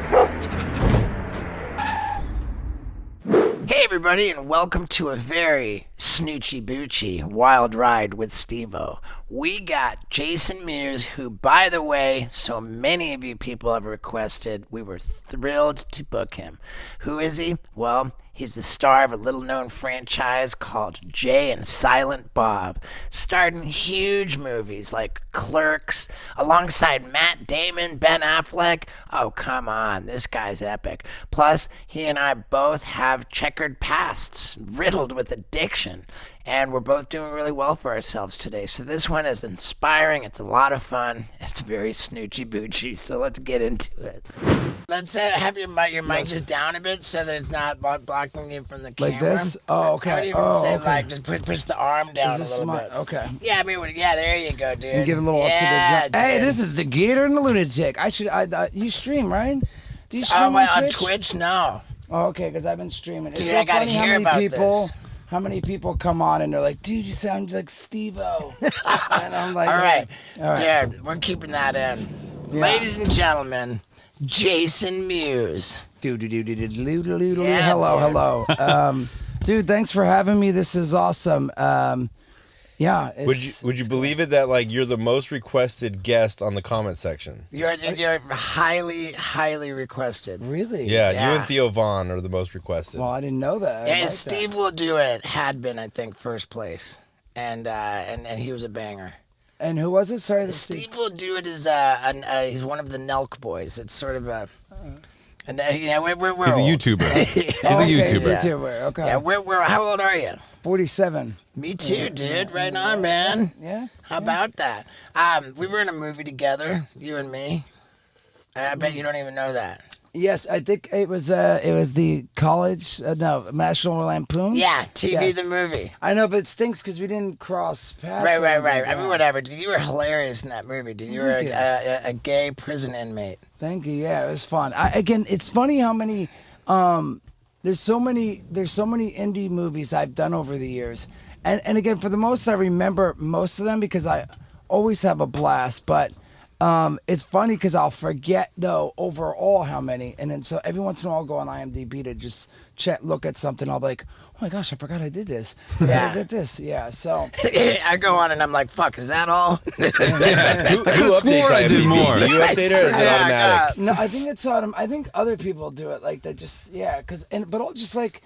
Hey everybody, and welcome to a very snoochy boochy wild ride with Steve-O. We got Jason Mewes, who, by the way, so many of you people have requested. We were thrilled to book him. Who is he? Well, he's the star of a little-known franchise called Jay and Silent Bob, starred in huge movies like Clerks, alongside Matt Damon, Ben Affleck. Oh, come on, this guy's epic. Plus, he and I both have checkered pasts, riddled with addiction, and we're both doing really well for ourselves today. So this one is inspiring, it's a lot of fun, it's very snoochy-boochy, so let's get into it. Let's have your mic just down a bit so that it's not blocking you from the camera. Like this? Oh, okay. I would even say like just push the arm down a little bit. Okay. Yeah, I mean, yeah, there you go, dude. And give a little up to the jump. Dude. Hey, this is the Gator and the Lunatic. You stream, right? Do you stream on Twitch? No. Oh, okay, because I've been streaming. Dude, I gotta hear about this. How many people come on and they're like, dude, you sound like Steve-O. And I'm like, all right. Dude, we're keeping that in. Yeah. Ladies and gentlemen, Jason Mewes. Hello. Dude, thanks for having me. This is awesome. Yeah. Would you believe it that like you're the most requested guest on the comment section? You're highly requested. Really? Yeah, you and Theo Vaughn are the most requested. Well, I didn't know that. Yeah, like Steve will do it. Had been, I think, first place, and he was a banger. And who was it? Sorry, Steve will do it as he's one of the Nelk boys. It's sort of a. And we're he's old. a YouTuber. He's a YouTuber. Okay. Yeah, we're how old are you? 47. Me too, dude. Right on, man. Yeah. How about that? We were in a movie together, you and me. I bet you don't even know that. Yes, I think it was the college, National Lampoon. Yeah, TV the movie. I know, but it stinks because we didn't cross paths. Right. I mean, whatever. Dude, you were hilarious in that movie, dude. You were a gay prison inmate. Thank you. Yeah, it was fun. Again, it's funny how many. There's so many indie movies I've done over the years, and again, for the most, I remember most of them because I always have a blast, but. It's funny because I'll forget though overall how many, and then so every once in a while I'll go on IMDb to just look at something. I'll be like, oh my gosh, I forgot I did this. Yeah, I did this. Yeah, so I go on and I'm like, fuck, is that all? Who updates I did more. Do you update it or is it automatic? No, I think it's I think other people do it like that. Just but all just like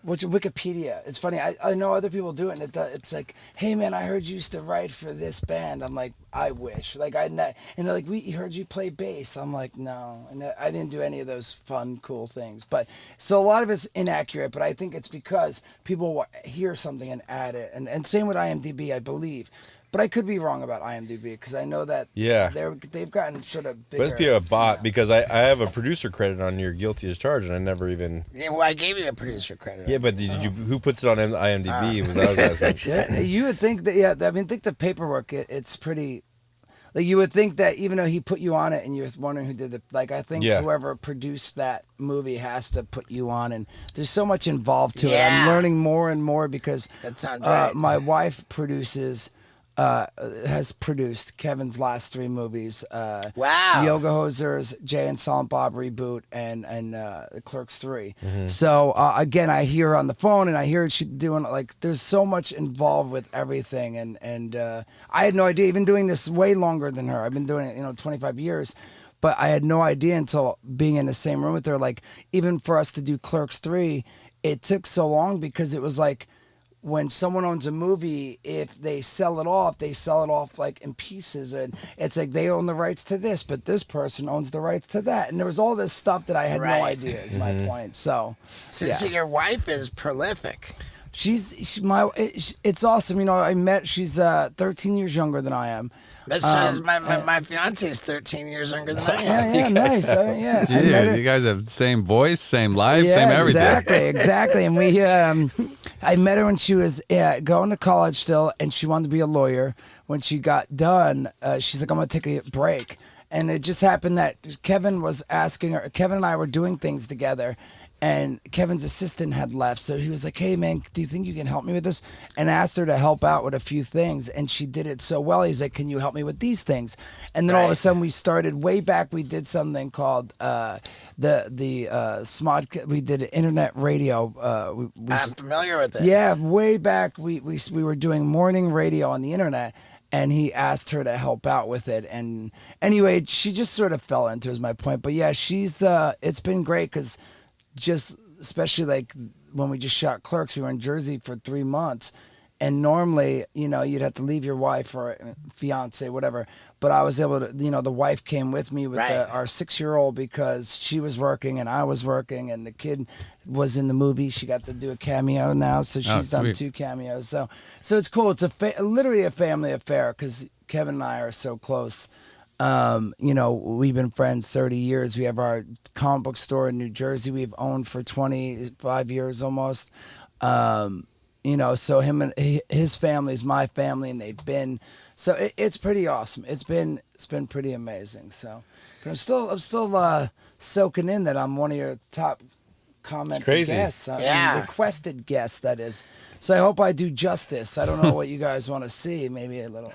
which Wikipedia. It's funny. I know other people do it, and it's like, hey man, I heard you used to write for this band. I'm like, I wish. Like and they're like, we heard you play bass. I'm like, no, and I didn't do any of those fun, cool things. But so a lot of it's inaccurate. But I think it's because people hear something and add it, and same with IMDb, I believe. But I could be wrong about IMDb because I know that they've gotten sort of bigger. Must be a bot because I have a producer credit on your Guilty as Charged and I never even. Yeah, well, I gave you a producer credit. Yeah, but who puts it on IMDb? Was I was asking. Yeah, you would think that. Yeah, I mean, think the paperwork. It's pretty. Like you would think that even though he put you on it and you're wondering who did I think whoever produced that movie has to put you on, and there's so much involved to it. I'm learning more and more because that sounds right. My wife has produced Kevin's last 3 movies. Wow. Yoga Hosers, Jay and Silent Bob reboot, and Clerks 3. Mm-hmm. So again, I hear her on the phone, and I hear she doing like. There's so much involved with everything, and I had no idea. Even doing this way longer than her. I've been doing it, 25 years. But I had no idea until being in the same room with her. Like even for us to do Clerks 3, it took so long because it was like. When someone owns a movie, if they sell it off like in pieces, and it's like they own the rights to this, but this person owns the rights to that, and there was all this stuff that I had no idea. Is my point. So your wife is prolific. It's awesome. I met. She's 13 years younger than I am. That's my fiance is 13 years younger than I am. Yeah, nice. Yeah. Dude, you guys have same voice, same life, same everything. Exactly. And we, I met her when she was going to college still, and she wanted to be a lawyer. When she got done, she's like, I'm going to take a break. And it just happened that Kevin was asking her, Kevin and I were doing things together, And Kevin's assistant had left, so he was like, "Hey man, do you think you can help me with this?" And asked her to help out with a few things, and she did it so well. He's like, "Can you help me with these things?" And then all of a Right. sudden, we started way back. We did something called the smart. We did internet radio. I'm familiar with it. Yeah, way back, we were doing morning radio on the internet, and he asked her to help out with it. And anyway, she just sort of fell into it, is my point. But yeah, she's it's been great because just especially like when we just shot Clerks, we were in Jersey for 3 months, and normally, you'd have to leave your wife or fiance, whatever. But I was able to, the wife came with me with Right. our 6-year-old because she was working and I was working, and the kid was in the movie. She got to do a cameo now, so she's done sweet. 2 cameos. So it's cool. It's literally a family affair because Kevin and I are so close. We've been friends 30 years. We have our comic book store in New Jersey. We've owned for 25 years almost. So him and his family is my family, and they've been. So it's pretty awesome. It's been pretty amazing. So, but I'm still soaking in that I'm one of your top commented crazy. guests. Yeah. Requested guests, that is. So I hope I do justice. I don't know what you guys want to see. Maybe a little.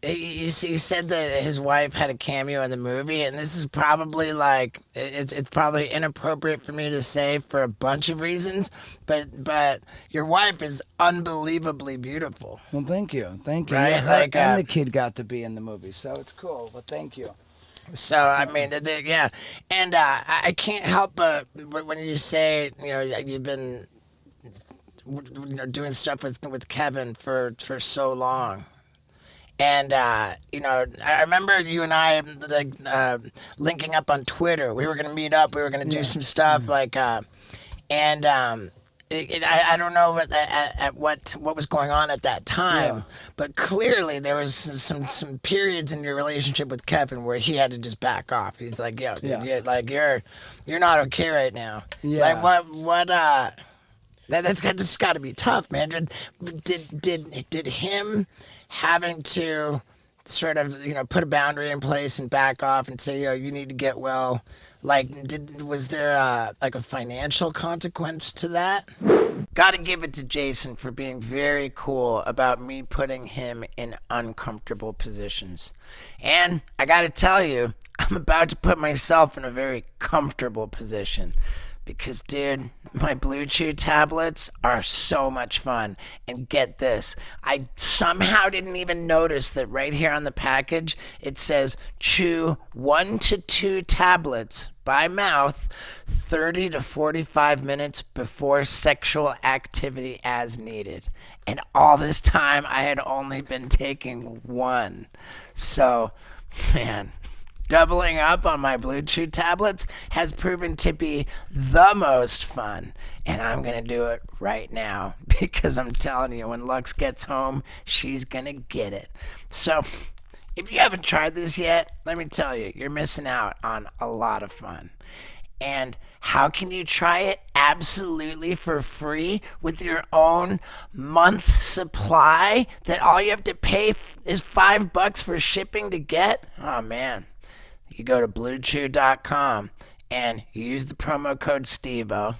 He said that his wife had a cameo in the movie, and this is probably like it's probably inappropriate for me to say for a bunch of reasons, but your wife is unbelievably beautiful. Well, thank you. Right, Yeah, her like, and the kid got to be in the movie, so it's cool. But thank you. So I mean, yeah, and I can't help but when you say you've been doing stuff with Kevin for so long. And I remember you and I linking up on Twitter. We were gonna meet up. We were gonna do some stuff I don't know what was going on at that time, but clearly there was some periods in your relationship with Kevin where he had to just back off. He's like, "Yo, like you're not okay right now." Yeah. Like what that's got to be tough, man. Did him having to sort of put a boundary in place and back off and say, you need to get well, like was there a financial consequence to that? Gotta give it to Jason for being very cool about me putting him in uncomfortable positions. And I gotta tell you, I'm about to put myself in a very comfortable position. Because, dude, my Blue Chew tablets are so much fun. And get this, I somehow didn't even notice that right here on the package, it says chew 1 to 2 tablets by mouth 30 to 45 minutes before sexual activity as needed. And all this time, I had only been taking 1. So, man, doubling up on my Blue Chew tablets has proven to be the most fun. And I'm going to do it right now because I'm telling you, when Lux gets home, she's going to get it. So if you haven't tried this yet, let me tell you, you're missing out on a lot of fun. And how can you try it absolutely for free with your own month supply that all you have to pay is $5 for shipping to get? Oh, man. You go to bluechew.com and you use the promo code STEVO.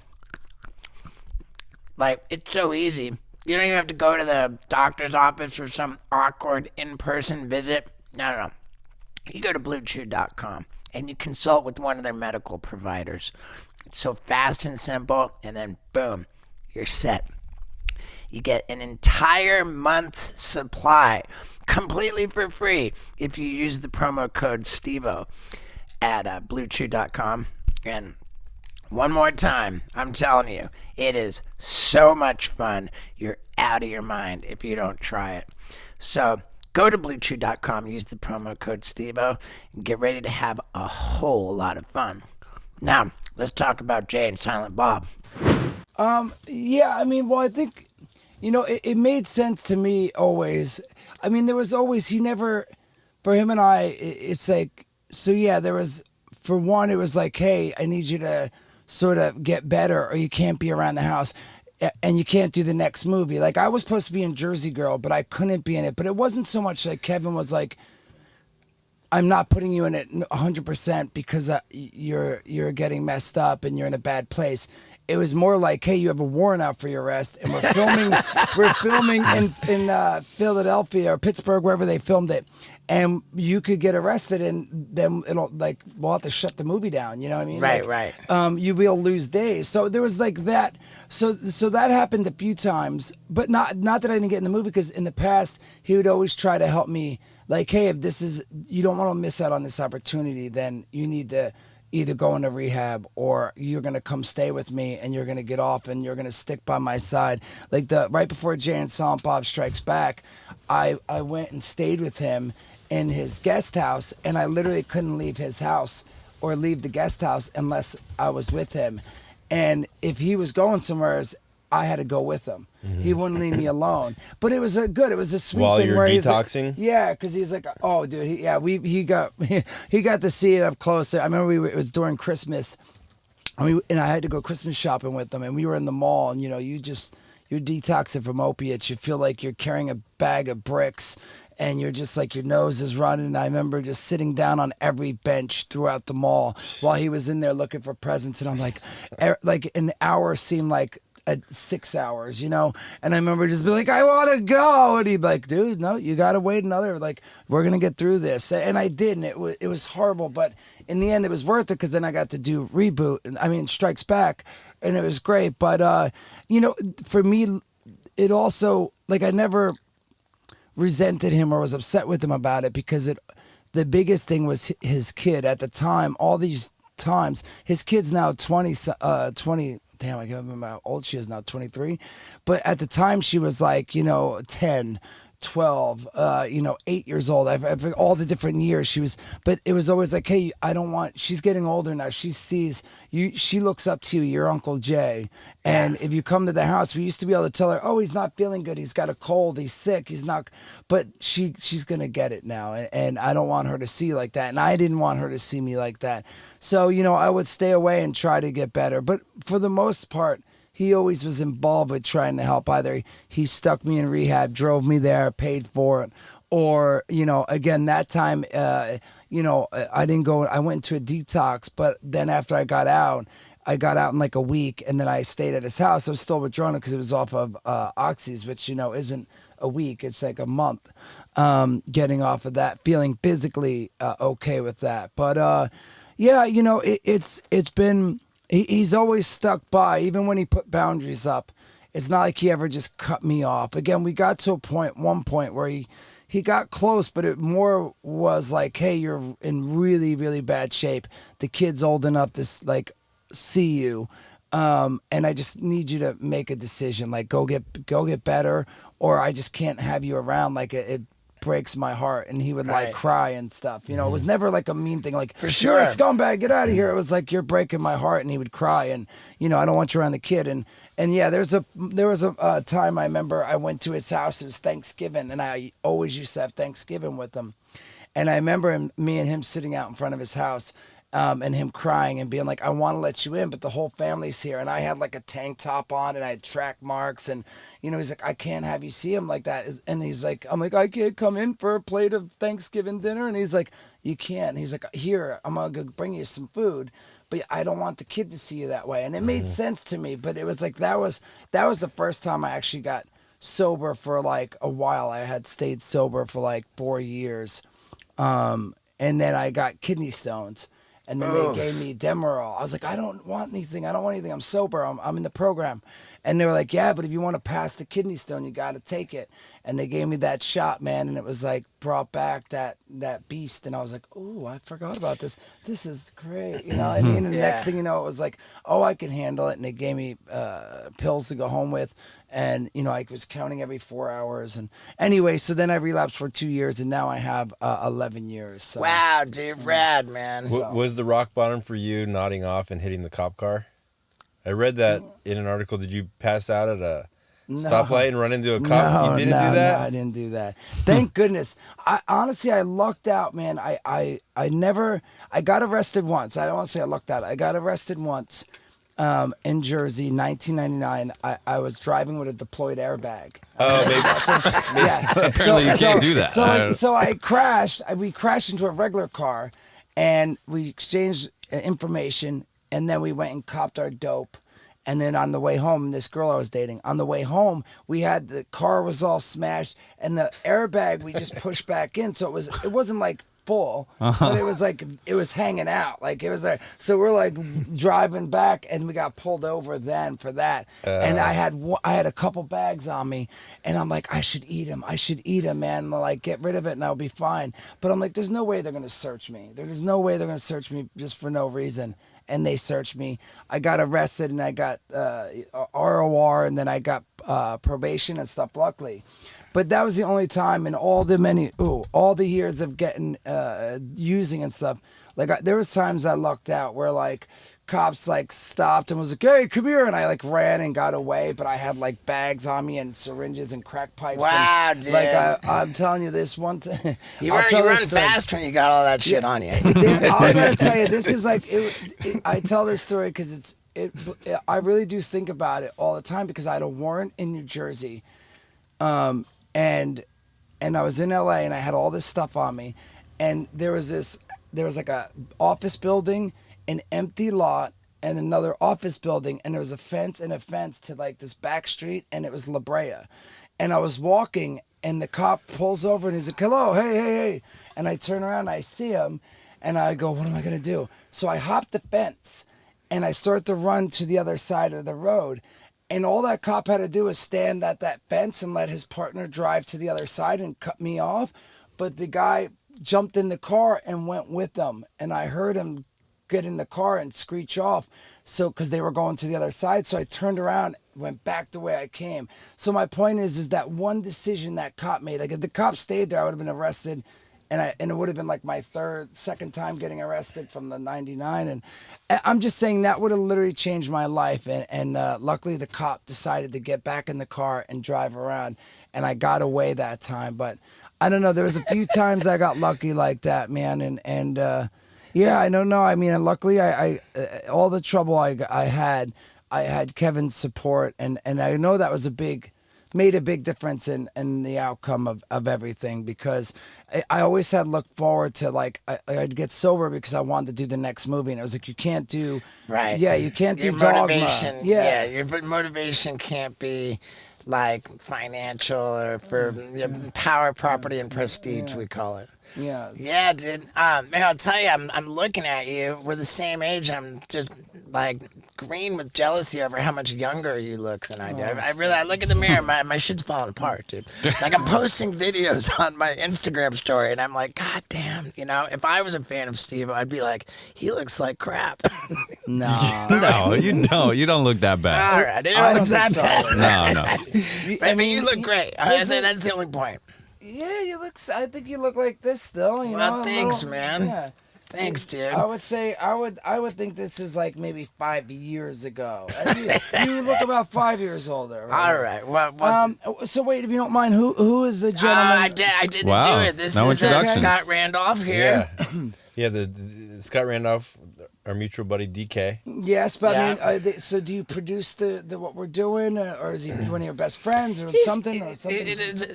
Like, it's so easy. You don't even have to go to the doctor's office or some awkward in-person visit. No. You go to bluechew.com and you consult with one of their medical providers. It's so fast and simple, and then boom, you're set. You get an entire month's supply completely for free if you use the promo code STEVO at bluechew.com. And one more time, I'm telling you, it is so much fun. You're out of your mind if you don't try it. So go to bluechew.com, use the promo code STEVO, and get ready to have a whole lot of fun. Now, let's talk about Jay and Silent Bob. Yeah, I mean, well, I think, it made sense to me always. I mean, there was always, for him and I, it's like, so yeah, there was, for one, it was like, hey, I need you to sort of get better or you can't be around the house and you can't do the next movie. Like, I was supposed to be in Jersey Girl, but I couldn't be in it. But it wasn't so much like Kevin was like, I'm not putting you in it 100% because you're getting messed up and you're in a bad place. It was more like, hey, you have a warrant out for your arrest, and we're filming in Philadelphia or Pittsburgh, wherever they filmed it, and you could get arrested, and then we'll have to shut the movie down. You know what I mean? Right. You will lose days. So there was like that. So that happened a few times, but not that I didn't get in the movie, because in the past he would always try to help me. Like, hey, if this is, you don't want to miss out on this opportunity, then you need to either go into rehab or you're going to come stay with me and you're going to get off and you're going to stick by my side. Like right before Jay and Silent Bob Strikes Back, I went and stayed with him in his guest house, and I literally couldn't leave his house or leave the guest house unless I was with him. And if he was going somewhere, I had to go with him. He wouldn't leave me alone. But it was good. It was a sweet While thing you're where detoxing? he's like, yeah, because he's like, oh, dude, he got he got to see it up close. I remember it was during Christmas, and I had to go Christmas shopping with them, and we were in the mall, and you're detoxing from opiates. You feel like you're carrying a bag of bricks, and you're just like, your nose is running. And I remember just sitting down on every bench throughout the mall while he was in there looking for presents, and I'm like an hour seemed like 6 hours, And I remember just being like, I want to go. And he'd be like, dude, no, you got to wait another, we're going to get through this. And I did, and it was horrible. But in the end, it was worth it, because then I got to do Strikes Back, and it was great. But, for me, it also, I never resented him or was upset with him about it, because the biggest thing was his kid at the time. All these times, his kid's now 20. Damn, I can't remember how old she is now, 23. But at the time, she was 10, 12, 8 years old. I've all the different years she was, but it was always like, hey, she's getting older now. She sees you, she looks up to you, your Uncle Jay. And if you come to the house, we used to be able to tell her, oh, he's not feeling good. He's got a cold. He's sick. He's not, but she's going to get it now. And I don't want her to see you like that. And I didn't want her to see me like that. So, I would stay away and try to get better. But for the most part, he always was involved with trying to help. Either he stuck me in rehab, drove me there, paid for it, or, again, that time, I didn't go, I went into a detox, but then after I got out in like a week, and then I stayed at his house. I was still withdrawing because it was off of oxys, which, isn't a week, it's like a month, getting off of that, feeling physically okay with that. But it's been, he's always stuck by, even when he put boundaries up. It's not like he ever just cut me off. Again, we got to one point where he got close, but it more was like, hey, you're in really, really bad shape. The kid's old enough to see you. And I just need you to make a decision, go get better, or I just can't have you around. It breaks my heart. And he would cry and stuff. It was never a mean thing, For sure, you're a scumbag, get out of here. It was like, you're breaking my heart, and he would cry, and I don't want you around the kid. And yeah, there was a time I remember I went to his house. It was Thanksgiving, and I always used to have Thanksgiving with him. And I remember me and him sitting out in front of his house, and him crying and being like, I want to let you in, but the whole family's here. And I had a tank top on, and I had track marks, and he's like, I can't have you see him like that. And he's like, I'm like, I can't come in for a plate of Thanksgiving dinner. And he's like, you can't. And he's like, here, I'm gonna go bring you some food, but I don't want the kid to see you that way. And it made sense to me, but it was like, that was the first time I actually got sober for a while. I had stayed sober for 4 years. And then I got kidney stones. And then they gave me Demerol. I was like, I don't want anything. I'm sober. I'm in the program. And they were like, yeah, but if you want to pass the kidney stone, you got to take it. And they gave me that shot, man. And it was brought back that beast. And I was like, oh, I forgot about this. This is great. And the next thing you know, it was like, oh, I can handle it. And they gave me pills to go home with. And, I was counting every 4 hours. And anyway, so then I relapsed for 2 years, and now I have 11 years. So. Wow, dude, rad, man. Was the rock bottom for you nodding off and hitting the cop car? I read that in an article. Did you pass out at a stoplight and run into a cop? You didn't do that? No, I didn't do that. Thank goodness. I lucked out, man. I got arrested once. I don't want to say I lucked out. I got arrested once. in Jersey, 1999. I was driving with a deployed airbag. Oh, maybe. Yeah. Apparently you can't do that. So I crashed. We crashed into a regular car, and we exchanged information, and then we went and copped our dope. And then on the way home, this girl I was dating, on the way home, the car was all smashed, and the airbag we just pushed back in, so it wasn't like full, but it was like it was hanging out, like it was there. So we're like driving back, and we got pulled over then for that. And I had a couple bags on me, and I'm like, I should eat them, man. Like, get rid of it, and I'll be fine. But I'm like, there's no way they're gonna search me. There's no way they're gonna search me just for no reason. And they searched me. I got arrested, and I got ROR, and then I got probation and stuff, luckily. But that was the only time in all the years of getting using and stuff. Like, there was times I lucked out where like cops like stopped and was like, "Hey, come here," and I like ran and got away. But I had like bags on me and syringes and crack pipes. Wow, and, dude! Like I'm telling you, this one time you run fast when you got all that shit on you. I gotta tell you, this is like I tell this story because I really do think about it all the time because I had a warrant in New Jersey, and I was in LA and I had all this stuff on me, and there was like a office building, an empty lot, and another office building, and there was a fence to like this back street, and it was La Brea. And I was walking, and the cop pulls over, and he's like, "Hello, hey." And I turn around, and I see him, and I go, "What am I going to do?" So I hop the fence, and I start to run to the other side of the road. And all that cop had to do was stand at that fence and let his partner drive to the other side and cut me off. But the guy jumped in the car and went with them. And I heard him get in the car and screech off. So, because they were going to the other side. So I turned around, went back the way I came. So my point is that one decision that cop made, like if the cop stayed there, I would have been arrested. And it would have been like my second time getting arrested from the 99. And I'm just saying that would have literally changed my life. And luckily the cop decided to get back in the car and drive around. And I got away that time. But I don't know. There was a few times I got lucky like that, man. And yeah, I don't know. I mean, and luckily I all the trouble I had Kevin's support. And I know that was made a big difference in the outcome of everything, because I always had looked forward to, like, I'd get sober because I wanted to do the next movie, and it was like, you can't do right. Yeah, you can't your do motivation. Dogma. Yeah, your motivation can't be like financial or for power, property, and prestige. We call it. Yeah, dude. Man, I'll tell you, I'm looking at you. We're the same age. I'm just like green with jealousy over how much younger you look than I do. I look in the mirror, my shit's falling apart, dude. Like, I'm posting videos on my Instagram story, and I'm like, God damn, if I was a fan of Steve, I'd be like, he looks like crap. No, you don't. You don't look that bad. All right, I don't look that bad. No. I mean, you look great. I say that's the only point. Yeah, I think you look like this still. Well, thanks, man. Yeah. Thanks, dude. I would say I would think this is like maybe 5 years ago. You look about 5 years older. Right? All right. Well, so wait, if you don't mind, who is the gentleman? I didn't Wow. do it. This No is Scott Randolph here. Yeah. The Scott Randolph, our mutual buddy DK. Yes, but I mean, so do you produce the what we're doing, or is he one of your best friends, or something? It is.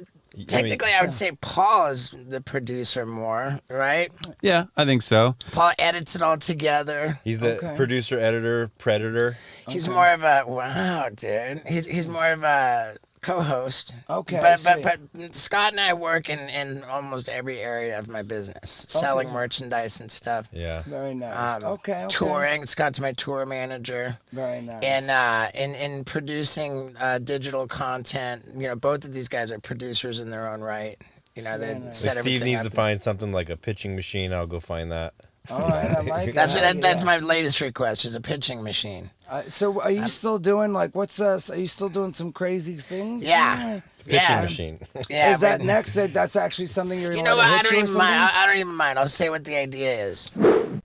Technically, I would say Paul is the producer more, right? Yeah, I think so. Paul edits it all together. He's the producer, editor, predator. He's more of a wow, dude. He's more of a co-host. Okay. But Scott and I work in almost every area of my business, selling merchandise and stuff. Yeah. Very nice. Okay. Touring. Scott's my tour manager. Very nice. And in producing digital content, both of these guys are producers in their own right. They set everything Steve needs up. to find something like a pitching machine. I'll go find that. All right, I like that. That's my latest request, is a pitching machine. So are you still doing are you still doing some crazy things? Yeah. Pitching machine. Yeah. Is that next? That's actually something you're. You know what? I don't even mind. I don't even mind. I'll say what the idea is.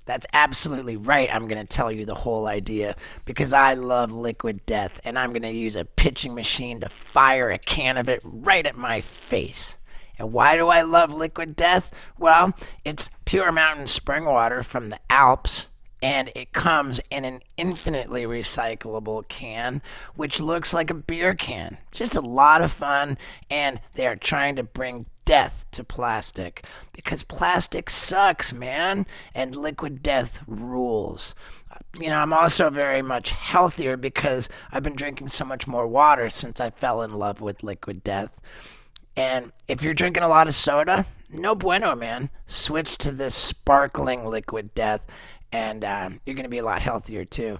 That's absolutely right. I'm going to tell you the whole idea because I love liquid death, and I'm going to use a pitching machine to fire a can of it right at my face. And why do I love liquid death? Well, it's pure mountain spring water from the Alps. and it comes in an infinitely recyclable can, which looks like a beer can. It's just a lot of fun, and they are trying to bring death to plastic because plastic sucks, man, and Liquid Death rules. I'm also very much healthier because I've been drinking so much more water since I fell in love with Liquid Death. And if you're drinking a lot of soda, no bueno, man. Switch to this sparkling Liquid Death, and you're going to be a lot healthier, too.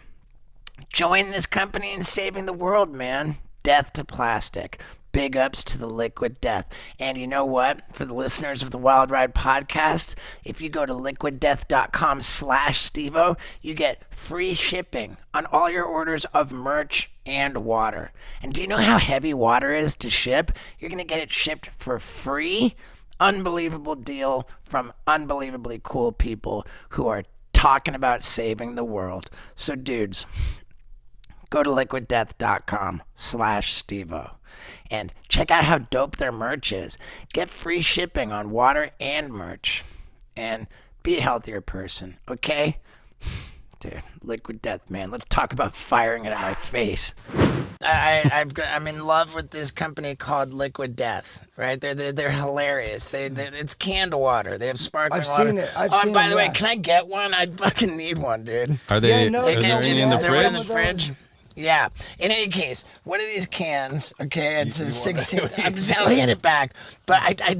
Join this company in saving the world, man. Death to plastic. Big ups to the Liquid Death. And you know what? For the listeners of the Wild Ride podcast, if you go to liquiddeath.com/Stevo, you get free shipping on all your orders of merch and water. And do you know how heavy water is to ship? You're going to get it shipped for free. Unbelievable deal from unbelievably cool people who are talking about saving the world. So dudes, go to liquiddeath.com/Stevo and check out how dope their merch is. Get free shipping on water and merch. And be a healthier person, okay? Dude, Liquid Death, man. Let's talk about firing it at my face. I'm in love with this company called Liquid Death, right? They're hilarious. It's canned water. They have sparkling water. I've seen it. And by the way, can I get one? I fucking need one, dude. Are they? Yeah, no, are there any in the Is there one in the fridge? fridge? Yeah. In any case, one of these cans, okay, it's a 16. I'll hand it back. But I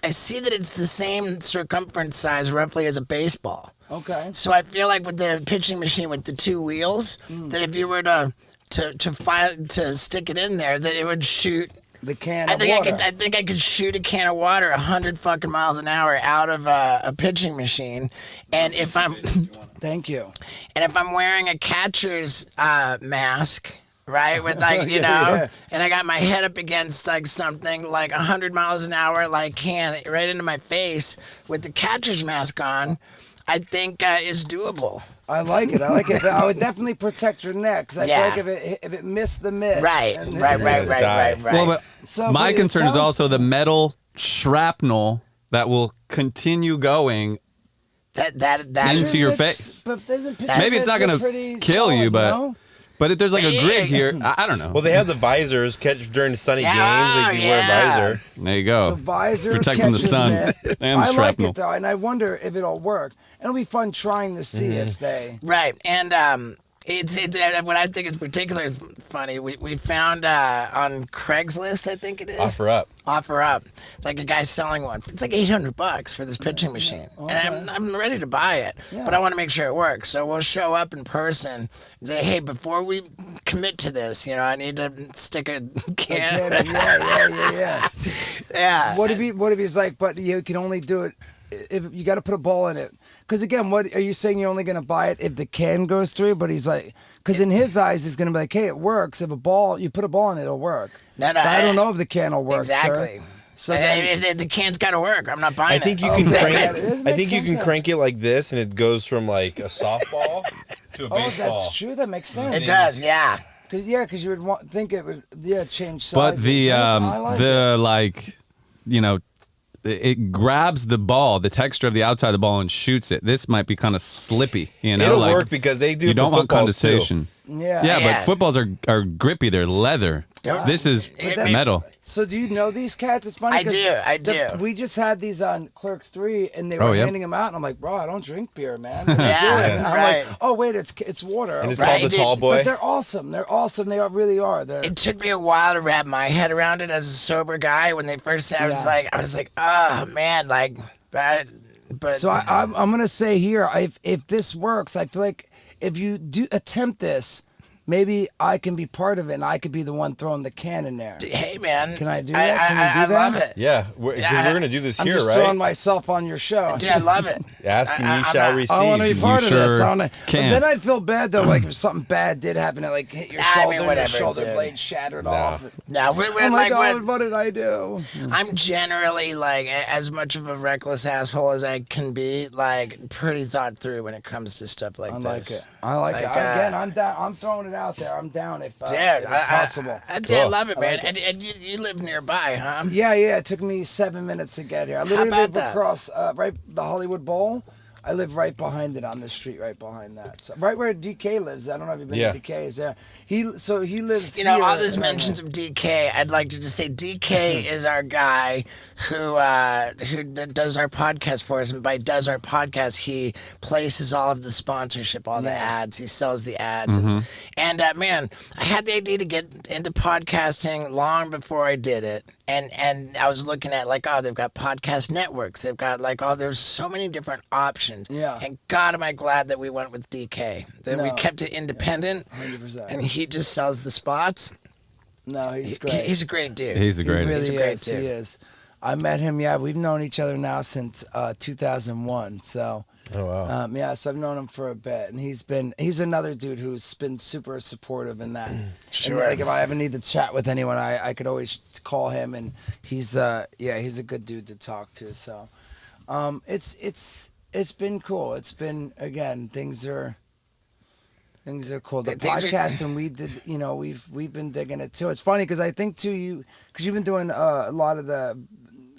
see that it's the same circumference size roughly as a baseball. Okay. So I feel like with the pitching machine with the two wheels, that if you were to stick it in there, that it would shoot. The can I of think water. I think I could shoot a can of water 100 fucking miles an hour out of a pitching machine, and if I'm Thank you. and if I'm wearing a catcher's mask, right, with like Yeah. and I got my head up against like something like 100 miles an hour, like can right into my face with the catcher's mask on, I think is doable. I like it. But I would definitely protect your neck because I Yeah. feel like if it missed the mitt. Right. die. Well, but So, my but it concern is sounds- also the metal shrapnel that will continue going That into your It's- face. But doesn't Maybe it's not going gonna to kill you, but know? if there's like a Yeah. grid here, I don't know. Well, they have the visors catch during the sunny Yeah, games. Like you wear a yeah. visor. There you go. So visor Protect from the catches sun mitt. and the I like shrapnel. it though, and I wonder if it'll work. It'll be fun trying to see if they. Right, and it's what I think is particularly funny. We found on Craigslist, I think it is. Offer up. Like a guy selling one. It's like $800 for this pitching machine, and I'm ready to buy it, Yeah. but I want to make sure it works. So we'll show up in person and say, hey, before we commit to this, I need to stick a can. Yeah. Yeah. What if he's like, but you can only do it if you got to put a ball in it? Because again, what are you saying? You're only going to buy it if the can goes through? But he's like, because in his eyes, he's going to be like, hey, it works. If you put a ball in it, it'll work. No, But I don't know if the can will work. Exactly. Sir. So then, if the can's got to work, I'm not buying I it. think you can Okay. crank. Yeah, it I makes think you sense, can yeah. crank it like this, and it goes from like a softball to a oh, baseball. that's true. That makes sense. It does, yeah. Because you would think it would change size. But the I like it. it grabs the ball, the texture of the outside of the ball, and shoots it. This might be kind of slippy, It'll work because they do. You for don't want footballs, too. condensation. Yeah. Yeah, Yeah. but footballs are grippy. They're leather. This is that's- metal. So do you know these cats? It's funny. I 'cause do, I do. We just had these on Clerks 3, and they were Oh, yeah? handing them out, and I'm like, bro, I don't drink beer, man. What are you Yeah, doing? And I'm right. like, oh wait, it's water. And it's Okay. Right, called the dude. tall boy. But they're awesome. They're awesome. They really are. They're It took me a while to wrap my head around it as a sober guy. When they first said, Yeah. I was like, oh man, like, but so I'm gonna say here, if this works, I feel like if you do attempt this, maybe I can be part of it, and I could be the one throwing the can in there. hey man, Can I do that? Can we do I that? love it. Yeah, we're gonna do this I'm here, just right? throwing myself on your show. Dude, I love it. Ask and ye I'm shall not- receive. I want to be part of this. sure I wanna, can. But then I'd feel bad though, like if something bad did happen, it like hit your I mean, shoulder, and your whatever, shoulder dude. blade shattered No. off. No, we're Oh my like, god, what did I do? I'm generally like as much of a reckless asshole as I can be. Like pretty thought through when it comes to stuff like I this. like it. I like it. Like, Again, I'm down. I'm throwing it out there. I'm down if Dude, it's possible. I Cool. love it, man. like And you live nearby, huh? Yeah. It took me 7 minutes to get here. I literally about live that? across right the Hollywood Bowl. I live right behind it on the street, right behind that. So right where DK lives. I don't know if you've been to DK. Is there? He lives. You know, here, all these and then- mentions of DK, I'd like to just say DK is our guy who does our podcast for us, and by does our podcast, he places all of the sponsorship, all the ads. He sells the ads, and man, I had the idea to get into podcasting long before I did it, and I was looking at like, oh, they've got podcast networks, they've got like, oh, there's so many different options. Yeah. And God, am I glad that we went with DK, that we kept it independent, 100%. and he just sells the spots. No, he's great. He's a great dude. He's the He greatest. really He's a great is. dude. He is. I met him. Yeah, we've known each other now since 2001. So. Oh wow. Yeah, so I've known him for a bit, and he's another dude who's been super supportive in that. Sure. And, like if I ever need to chat with anyone, I could always call him, and he's a good dude to talk to. So, it's been cool. It's been, again, things are cool. The Things are- podcast, and we did, we've been digging it too. It's funny because I think too because you've been doing a lot of the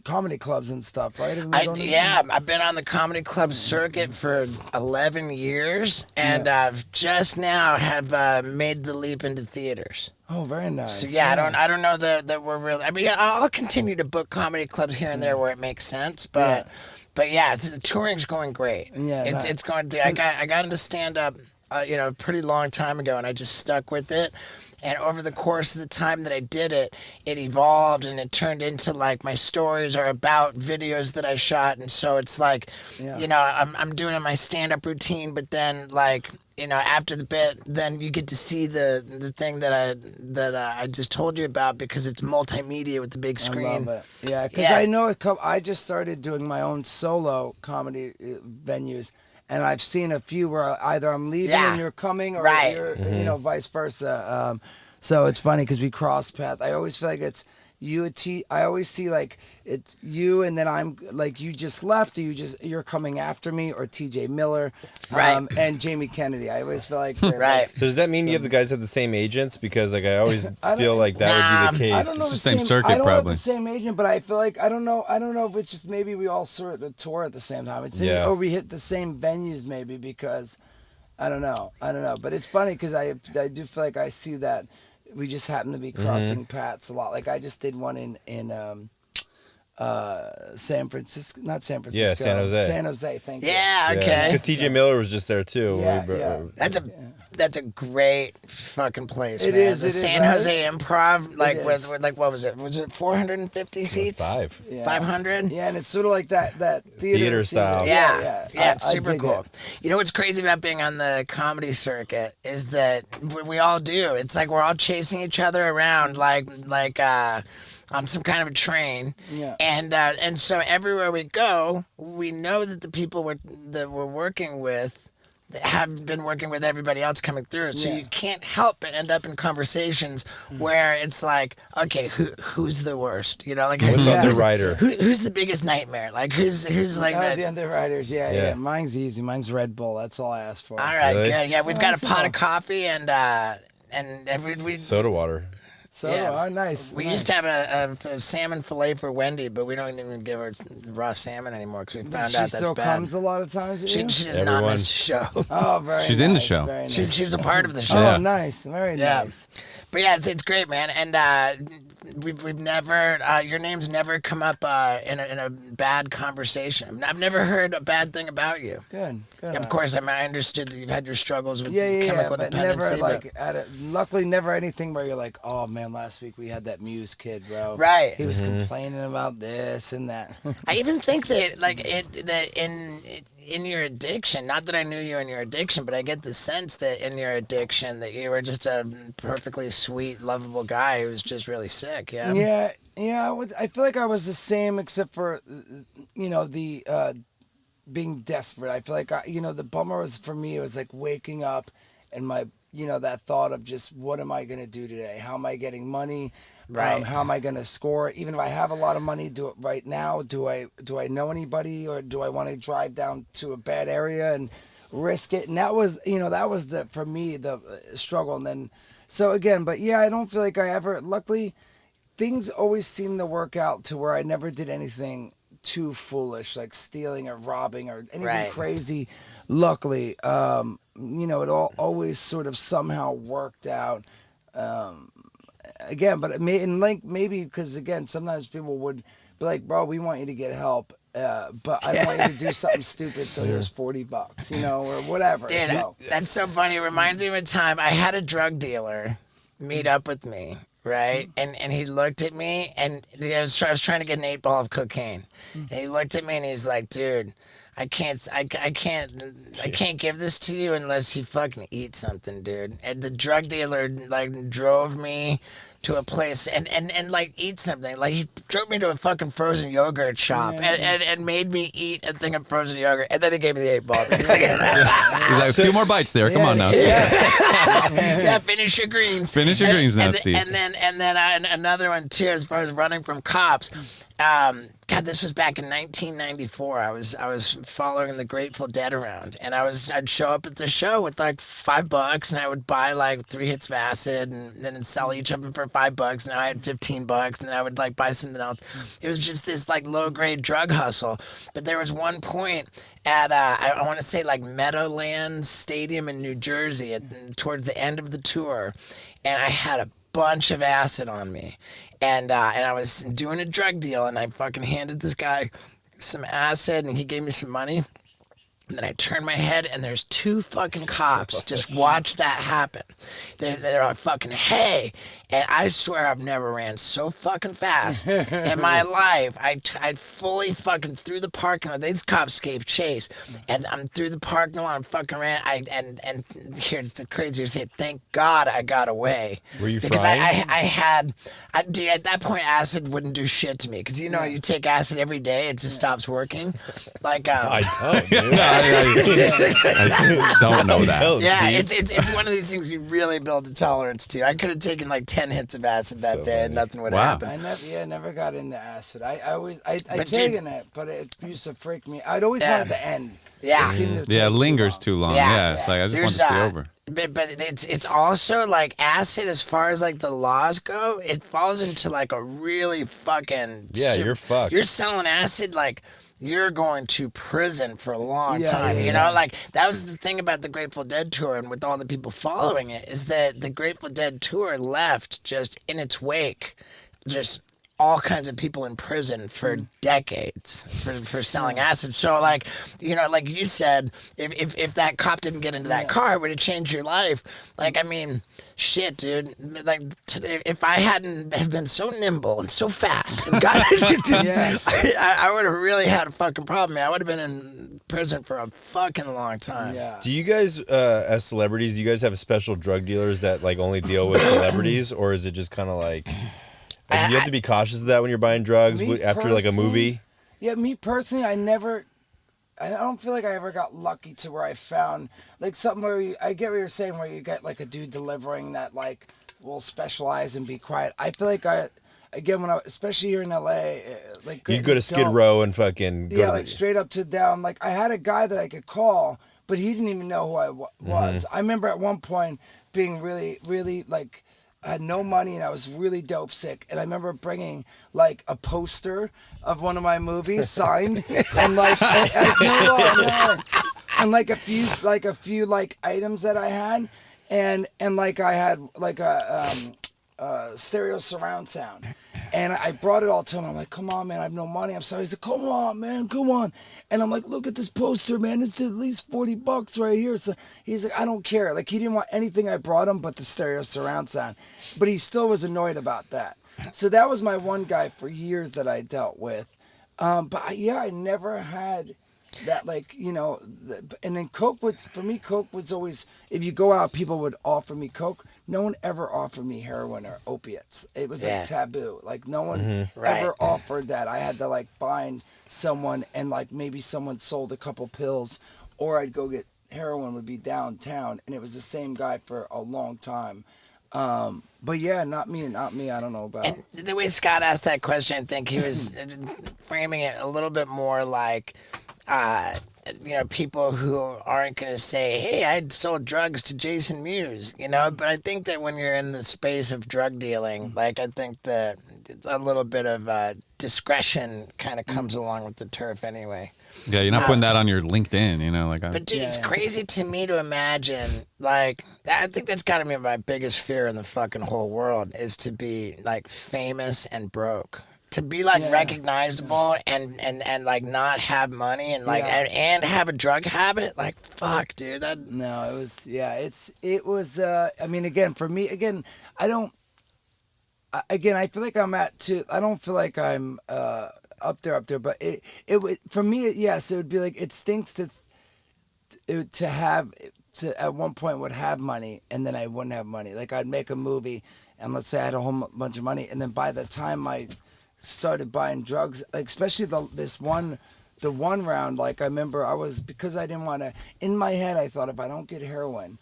comedy clubs and stuff, right? Have you been going to- I've been on the comedy club circuit for 11 years, and I've just now have made the leap into theaters. Oh, very nice. So yeah, I don't know that we're really. I mean, I'll continue to book comedy clubs here and there where it makes sense, but yeah, the touring's going great. Yeah, it's going to. I got into stand up, a pretty long time ago, and I just stuck with it. And over the course of the time that I did it, it evolved and it turned into like my stories are about videos that I shot. And so it's like, I'm doing my stand-up routine, but then like, after the bit, then you get to see the thing that I just told you about because it's multimedia with the big screen. I love it. Yeah, because I know I just started doing my own solo comedy venues. And I've seen a few where either I'm leaving and you're coming, or you're, vice versa. So it's funny because we cross paths. I always feel like it's you. I always see like it's you, and then I'm like you just left, or you're coming after me, or T.J. Miller, and Jamie Kennedy. I always feel like Right. So does that mean you have the guys have the same agents? Because like I always feel like that would be the case. I don't know It's the the same circuit, I don't have probably. the same agent, but I feel like I don't know if it's just maybe we all sort of tour at the same time. It's or we hit the same venues maybe because I don't know. But it's funny because I do feel like I see that we just happen to be crossing paths a lot. Like I just did one in San Francisco, not San Francisco. Yeah, San Jose. San Jose, thank you. Yeah, okay. Because TJ Miller was just there too. Yeah. That's a great fucking place, It man. is, The it is, San right? Jose Improv, like It with is. like what was it? Was it 450 seats? 5. Yeah. 500? Yeah, and it's sort of like that theater scene. style. Yeah, it's I super dig cool. it. You know what's crazy about being on the comedy circuit is that we all do. It's like we're all chasing each other around, like on some kind of a train. Yeah. And so everywhere we go, we know that the people that we're working with have been working with everybody else coming through, so Yeah. you can't help but end up in conversations where it's like, okay, who's the worst? Like What's who's, on the rider? who's the biggest nightmare? Like who's like that? The underwriters, yeah. Yeah. Mine's easy. Mine's Red Bull. That's all I ask for. All right, Really? good. Yeah, we've Oh, got a that's pot all. of coffee and we Soda water. So, Yeah. nice. we nice. used to have a salmon fillet for Wendy, but we don't even give her raw salmon anymore because we found She out that's still bad. comes a lot of times. With She you? does not Everyone. miss the show. Oh, very. She's in the nice, show. Very nice. She's a part of the show. Oh, Yeah. nice. Very Yeah. nice. But yeah, it's great, man. And we've never your name's never come up in a bad conversation. I've never heard a bad thing about you. Good. Good. Of course, I understood that you've had your struggles with Yeah, chemical but dependency. never luckily never anything where you're like, oh man, last week we had that Mewes kid, bro. Right. He was complaining about this and that. I even think that in your addiction, not that I knew you in your addiction, but I get the sense that in your addiction that you were just a perfectly sweet, lovable guy who was just really sick. Yeah. Yeah. I feel like I was the same except for, the being desperate. I feel like the bummer was for me. It was like waking up and my that thought of just what am I gonna do today? How am I getting money? Right. How am I gonna score? Even if I have a lot of money, do it right now. Do I know anybody, or do I want to drive down to a bad area and risk it? And that was for me the struggle. And then so again, but yeah, I don't feel like I ever. Luckily, things always seem to work out to where I never did anything too foolish, like stealing or robbing or anything Right. crazy. Luckily, it always sort of somehow worked out. Again, but maybe because again, sometimes people would be like, "Bro, we want you to get help." But I don't want you to do something stupid, so here's $40, or whatever. Dude, So that's so funny. It reminds me of a time I had a drug dealer meet up with me, right? And he looked at me, and I was trying to get an 8-ball of cocaine. And he looked at me, and he's like, dude, I can't give this to you unless you fucking eat something, dude. And the drug dealer like drove me to a place and like eat something. Like he drove me to a fucking frozen yogurt shop and made me eat a thing of frozen yogurt, and then he gave me the 8-ball. He's like, a few more bites there. Come on now. Yeah, finish your greens. Finish your greens now, Steve. And then another one too, as far as running from cops. God, this was back in 1994. I was following the Grateful Dead around, and I'd show up at the show with like $5, and I would buy like 3 hits of acid, and then I'd sell each of them for $5. Now I had $15, and then I would like buy something else. It was just this like low grade drug hustle. But there was one point at I want to say like Meadowlands Stadium in New Jersey towards the end of the tour, and I had a bunch of acid on me. And I was doing a drug deal, and I fucking handed this guy some acid, and he gave me some money. And then I turned my head, and there's 2 fucking cops. Just watch that happen. They're like, fucking, hey. And I swear I've never ran so fucking fast in my life. I fully fucking through the parking lot. These cops gave chase. And I'm through the parking lot and fucking ran. And here's the craziest hit. Thank God I got away. Were you because frying? Dude, at that point, acid wouldn't do shit to me. Because, you take acid every day, it just stops working. Like, I don't, dude. I don't know that. Yeah, it's one of these things you really build a tolerance to. I could have taken like 10 hits of acid that day and nothing would have happened. I never got into acid. I'd taken it, but it used to freak me. I'd always want it to end. Yeah. It Yeah, it lingers too long. Yeah, it's like I just want this to be over. But it's also like acid, as far as like the laws go, it falls into like a really fucking you're fucked. You're selling acid, like you're going to prison for a long time. Like that was the thing about the Grateful Dead tour, and with all the people following it, is that the Grateful Dead tour left just in its wake just all kinds of people in prison for decades for selling acid. So like, like you said, if that cop didn't get into that car, it would have changed your life. Like, I mean, shit, dude. Like, if I hadn't have been so nimble and so fast and got I would have really had a fucking problem. I would have been in prison for a fucking long time. Yeah. Do you guys, as celebrities, do you guys have special drug dealers that like only deal with celebrities, or is it just kind of like you have to be cautious of that when you're buying drugs after like a movie? Yeah, me personally, I don't feel like I ever got lucky to where I found like something where I get what you're saying, where you get like a dude delivering that like will specialize and be quiet. I feel like especially here in LA, like You go to Skid Row and fucking go like straight up to down. Like I had a guy that I could call, but he didn't even know who I was. Mm-hmm. I remember at one point being really, really like. I had no money and I was really dope sick. And I remember bringing like a poster of one of my movies signed and like and like a few like items that I had and like I had like a stereo surround sound. And I brought it all to him. I'm like, come on, man, I have no money. I'm sorry. He's like, come on, man, come on. And I'm like, look at this poster, man. It's at least $40 right here. So he's like, I don't care. Like, he didn't want anything I brought him but the stereo surround sound. But he still was annoyed about that. So that was my one guy for years that I dealt with. I never had that, like, and then Coke was always, if you go out, people would offer me Coke. No one ever offered me heroin or opiates. It was like taboo. Like no one ever offered that. I had to like find someone, and like maybe someone sold a couple pills, or I'd go get heroin, would be downtown, and it was the same guy for a long time. But yeah, not me. I don't know about. And the way Scott asked that question, I think he was framing it a little bit more like, people who aren't going to say, hey, I sold drugs to Jason Mewes, but I think that when you're in the space of drug dealing, like I think that a little bit of discretion kind of comes along with the turf anyway. Yeah, you're not putting that on your LinkedIn, you know, like But dude, Yeah, it's yeah. crazy to me to imagine. Like, I think that's got to be my biggest fear in the fucking whole world is to be like famous and broke. To be like Yeah. recognizable and like not have money and like Yeah. and have a drug habit. Like, fuck, dude. That No, it was yeah. It was. I mean, again, for me, again, I don't. Again, I feel like I'm at two. I don't feel like I'm up there, but it would for me. Yes, it would be like it stinks to have to at one point would have money and then I wouldn't have money. Like I'd make a movie and let's say I had a whole bunch of money and then by the time I started buying drugs, like especially the one round, like I remember I was because I didn't want to. In my head, I thought if I don't get heroin,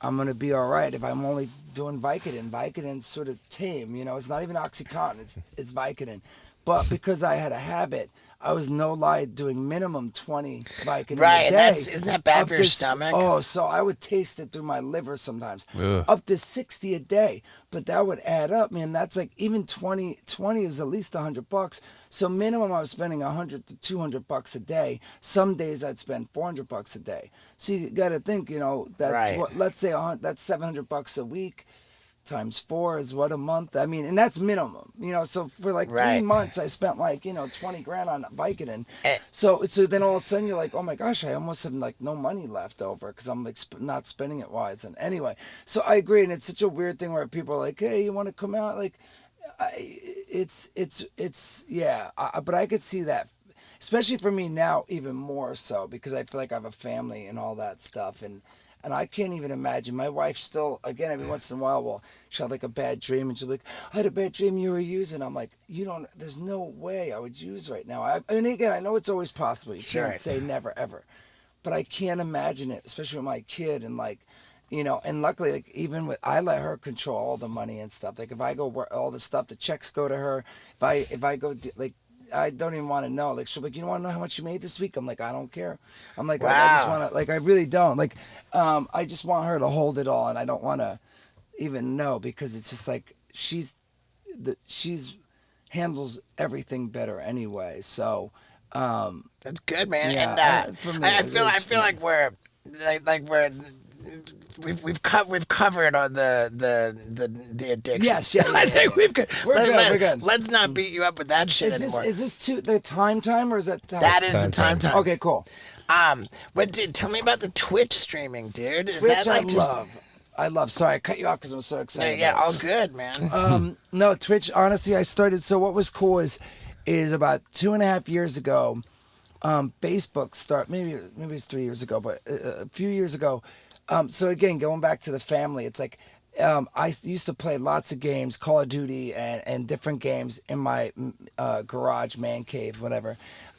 I'm gonna be all right. If I'm only doing Vicodin, Vicodin's sort of tame. You know, it's not even OxyContin. It's Vicodin. But because I had a habit, I was no lie doing minimum 20 Vicodin right. a And day. that's isn't that bad Up for your to stomach? Oh, so I would taste it through my liver sometimes. Ugh. Up to 60 a day. But that would add up, man. That's like even 20 is at least $100. So minimum I was spending 100 to 200 bucks a day. Some days I'd spend 400 bucks a day. So you got to think, you know, that's Right. what let's say that's 700 bucks a week times 4 is what a month. I mean, and that's minimum, you know. So for like 3 Right. months, I spent like 20 grand on Vicodin. Eh. So then all of a sudden you're like, oh my gosh, I almost have like no money left over because I'm like not spending it wise. And anyway, so I agree, and it's such a weird thing where people are like, hey, you want to come out? Like, it's yeah. But I could see that. Especially for me now, even more so because I feel like I have a family and all that stuff, and I can't even imagine. My wife still, again, every once in a while, she'll have like a bad dream, and she'll be like, "I had a bad dream you were using." I'm like, "You don't. There's no way I would use right now." I mean, again, I know it's always possible. You Sure. can't say never ever, but I can't imagine it, especially with my kid and like. And luckily, like even with, I let her control all the money and stuff. Like if I go work, all the stuff, the checks go to her. If I go like I don't even want to know. Like she'll be like, you don't want to know how much you made this week? I'm like, I don't care. I'm like, I just Wow. want to. Like I really don't. Like, I just want her to hold it all, and I don't want to even know because it's just like she's handles everything better anyway. So, That's good, man. yeah, And for me, I it feel is I feel for like me. we're like we're we've covered all the addiction. Yes, yeah, I yeah, think we've got, We're good, we're good. Let's not beat you up with that shit Is anymore. this the time or is that time? That is the time. Okay, cool. But dude, tell me about the Twitch streaming, dude. Is Twitch, that like I just love. I love. Sorry, I cut you off because I'm so yeah, excited. yeah, about it. all good, man. No, Twitch, honestly, I started. So what was cool is about 2.5 years ago, Facebook maybe it's 3 years ago, but a few years ago. So again, going back to the family, it's like I used to play lots of games, Call of Duty and different games in my garage, man cave, whatever.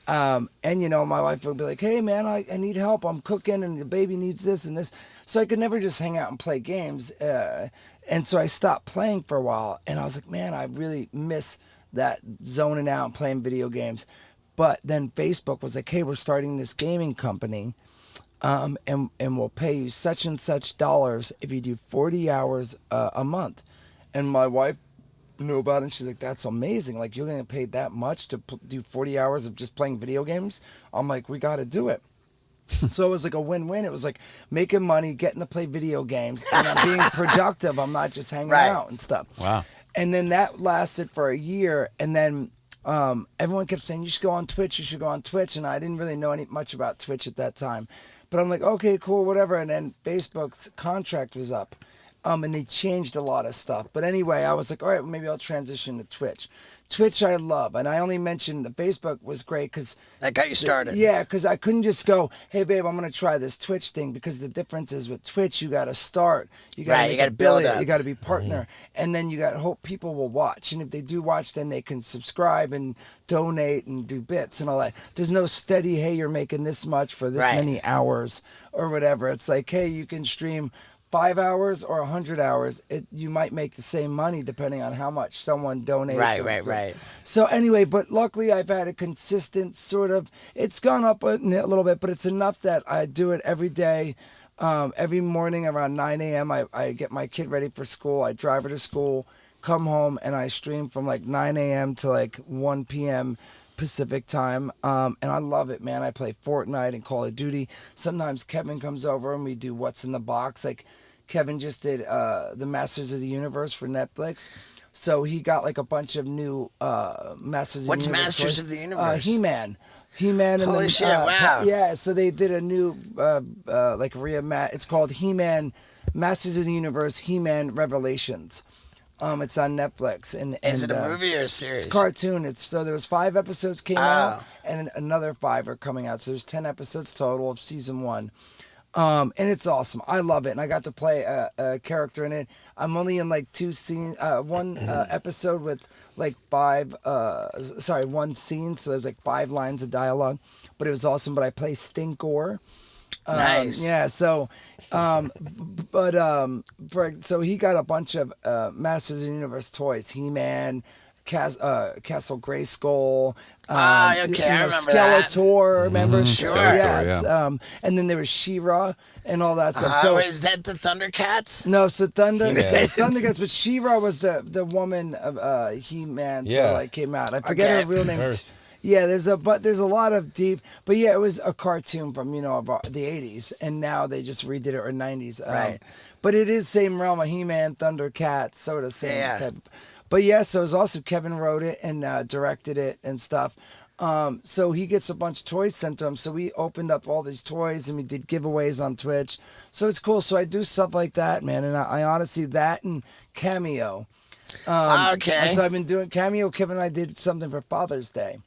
And my wife would be like, "Hey man, I need help. I'm cooking, and the baby needs this and this." So I could never just hang out and play games. And so I stopped playing for a while, and I was like, "Man, I really miss that zoning out and playing video games." But then Facebook was like, "Hey, we're starting this gaming company, and we'll pay you such and such dollars if you do 40 hours a month." And my wife knew about it, and she's like, "That's amazing. Like, you're going to pay that much to do 40 hours of just playing video games?" I'm like, "We got to do it." So it was like a win-win. It was like making money, getting to play video games, and I'm being productive. I'm not just hanging Right. out and stuff. Wow. And then that lasted for a year, and then everyone kept saying, "You should go on Twitch. You should go on Twitch." And I didn't really know much about Twitch at that time, but I'm like, "Okay, cool, whatever." And then Facebook's contract was up, and they changed a lot of stuff. But anyway, I was like, "All right, well, maybe I'll transition to Twitch." Twitch I love, and I only mentioned the Facebook was great because That got you started. yeah, because I couldn't just go, "Hey babe, I'm gonna try this Twitch thing," because the difference is with Twitch, you got to start, you got Right, to you gotta build up. you got to be partner, and then you got to hope people will watch, and if they do watch, then they can subscribe and donate and do bits and all that. There's no steady, "Hey, you're making this much for this Right. many hours" or whatever. It's like, "Hey, you can stream 5 hours or 100 hours. You might make the same money depending on how much someone donates." Right. So anyway, but luckily I've had a consistent sort of, it's gone up a little bit, but it's enough that I do it every day. Every morning around 9 a.m. I get my kid ready for school. I drive her to school, come home and I stream from like 9 a.m. to like 1 p.m. Pacific time, and I love it, man. I play Fortnite and Call of Duty. Sometimes Kevin comes over and we do What's in the Box. Like Kevin just did the Masters of the Universe for Netflix, so he got like a bunch of new Masters of What's the Universe. Masters toys. of the Universe? He-Man. He-Man and Holy then, shit, wow. yeah, so they did a new like it's called He-Man Masters of the Universe He-Man Revelations. It's on Netflix. And Is it a movie or a series? It's a cartoon. So there was 5 episodes came out, and another 5 are coming out. So there's 10 episodes total of season 1. And it's awesome. I love it, and I got to play a character in it. I'm only in like 2 scenes, one episode with like 1 scene. So there's like 5 lines of dialogue, but it was awesome. But I play Stinkor. Nice. Yeah. So, so he got a bunch of Masters of the Universe toys. He-Man, Castle Grayskull. Okay, I remember that. Skeletor. Remember? Sure. Yeah. Skeletor, It's, and then there was She-Ra and all that stuff. So So is that the Thundercats? no, so He-Man. it's Thundercats, but She-Ra was the woman of He-Man. Yeah. So like came out. I forget her Okay. real name. Nurse. Yeah, there's a lot of deep, but yeah, it was a cartoon from about the 80s, and now they just redid it or 90s. Right. But it is same realm of He-Man, Thundercats, sort of same Yeah. type. But yeah, so it was also Kevin wrote it and directed it and stuff. So he gets a bunch of toys sent to him. So we opened up all these toys and we did giveaways on Twitch. So it's cool. So I do stuff like that, man. And I honestly, that and Cameo. Okay. So I've been doing Cameo. Kevin and I did something for Father's Day.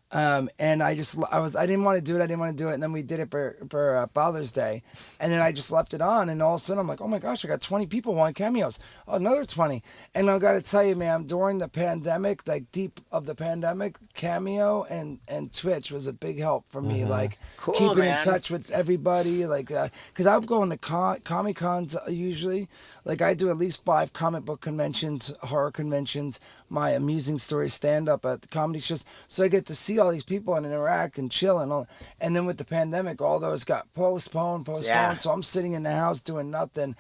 And I didn't want to do it. And then we did it for Father's Day. And then I just left it on. And all of a sudden I'm like, oh my gosh, I got 20 people want cameos. Oh, another 20. And I got to tell you, man, during the pandemic, like deep of the pandemic, Cameo and Twitch was a big help for me. Like Cool, keeping man. in touch with everybody. Like, cause I'm going to Comic Cons usually. Like I do at least 5 comic book conventions, horror conventions, my amusing story stand up at the comedy shows. So I get to see all these people and interact and chill and all. And then with the pandemic, all those got postponed. Yeah. So I'm sitting in the house doing nothing.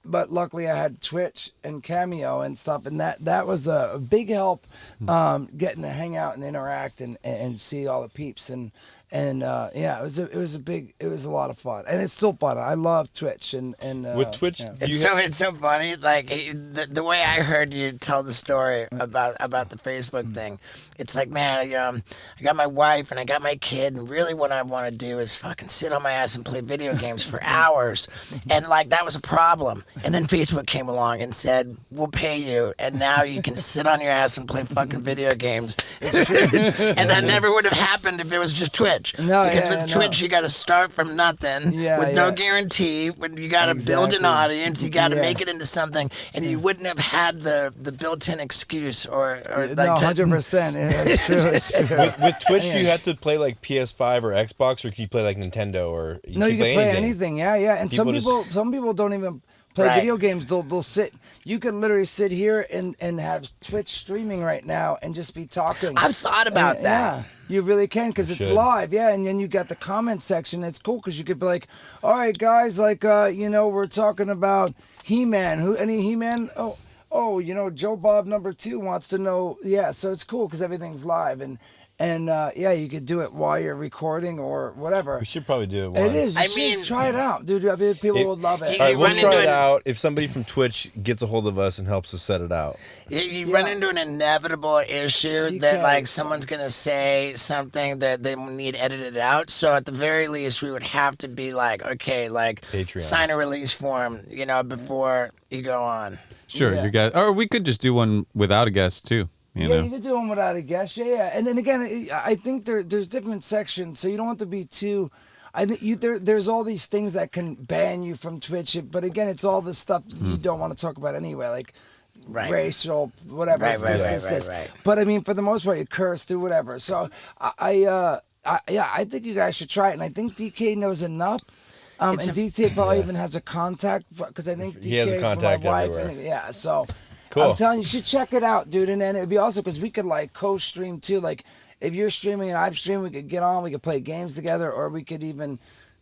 But luckily I had Twitch and Cameo and stuff. And that was a big help, getting to hang out and interact and see all the peeps. And yeah, it was a lot of fun, and it's still fun. I love Twitch and With Twitch, yeah. do you It's so funny. Like the way I heard you tell the story about the Facebook thing, it's like, man, I got my wife and I got my kid, and really what I want to do is fucking sit on my ass and play video games for hours, and like that was a problem. And then Facebook came along and said, we'll pay you, and now you can sit on your ass and play fucking video games. And that never would have happened if it was just Twitch. No, Because yeah, with no. Twitch, you got to start from nothing with no Yeah. guarantee. When you got to build an Exactly. audience, you got to Yeah. make it into something, and you wouldn't have had the built-in excuse or No, like 100%. It's true. It's true. with Twitch, do you have to play like PS5 or Xbox, or can you play like Nintendo or No, you can play anything. Yeah. And People some people don't even play Right. video games. They'll sit. You can literally sit here and have Twitch streaming right now and just be talking. I've thought about And, that. Yeah, you really can because it's should. live. Yeah, and then you got the comment section. It's cool because you could be like, all right, guys, like we're talking about He-Man. Any He-Man? Oh, Joe Bob number 2 wants to know. Yeah, so it's cool because everything's live and yeah, you could do it while you're recording or whatever. We should probably do it once. It is. I You should mean- try it out, dude. I mean, people would love it. You All right, we'll run try into it an- out if somebody from Twitch gets a hold of us and helps us set it out. You run into an inevitable issue DK. that like someone's gonna say something that they need edited out. So at the very least, we would have to be like, okay, like Patreon. sign a release form, before you go on. Sure, Yeah. you guys, or we could just do one without a guest too. You Yeah, know, you could do them without a guest. Yeah. And then again, I think there's different sections, so you don't have to be too. I think there's all these things that can ban you from Twitch, but again, it's all the stuff you don't want to talk about anyway, like Right. racial, whatever. Right, it's right, this. right, right. But I mean, for the most part, you curse, do whatever. So I think you guys should try it, and I think DK knows enough. And DK probably even has a contact because I think DK He has a for contact my wife. everywhere. And, yeah, so. Cool. I'm telling you, you should check it out, dude. And then it'd be awesome because we could like co-stream too. Like if you're streaming and I'm streaming, we could get on, we could play games together, or we could even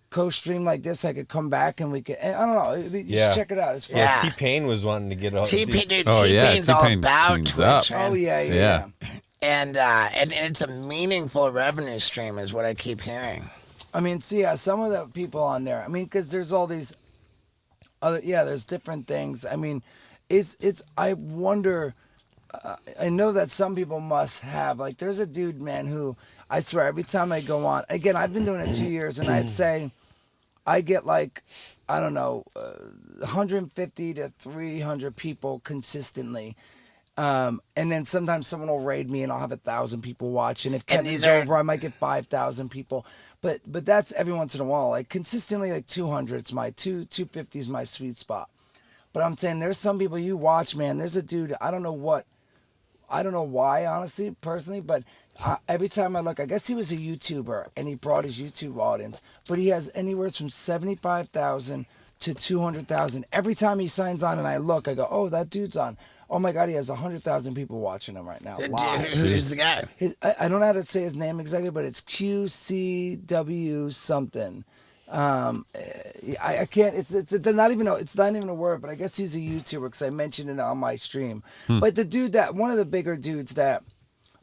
co-stream like this, I could come back and we could. And I don't know. You should check it out. It's fun. Yeah, Yeah. T-Pain was wanting to get all. T-Pain's all T-Pain about cleans Twitch, up. man. Oh yeah. And it's a meaningful revenue stream, is what I keep hearing. I mean, see, some of the people on there. I mean, because there's all these other. Yeah, there's different things. I mean, it's. I wonder. I know that some people must have. Like, there's a dude, man, who I swear every time I go on. Again, I've been doing it 2 years, and I'd say I get like, I don't know, 150 to 300 people consistently. And then sometimes someone will raid me and I'll have 1,000 people watch. And if Kevin's over, I might get 5,000 people. But that's every once in a while. Like consistently, like 200 is my 250 is my sweet spot. But I'm saying there's some people you watch, man. There's a dude, I don't know why, honestly, personally, but every time I look, I guess he was a YouTuber and he brought his YouTube audience, but he has anywhere from 75,000 to 200,000. Every time he signs on and I look, I go, oh, that dude's on. Oh my God, he has 100,000 people watching him right now. Live. Who's the guy? I don't know how to say his name exactly, but it's QCW something. I can't. It's not even a word, but I guess he's a YouTuber because I mentioned it on my stream. But the dude one of the bigger dudes that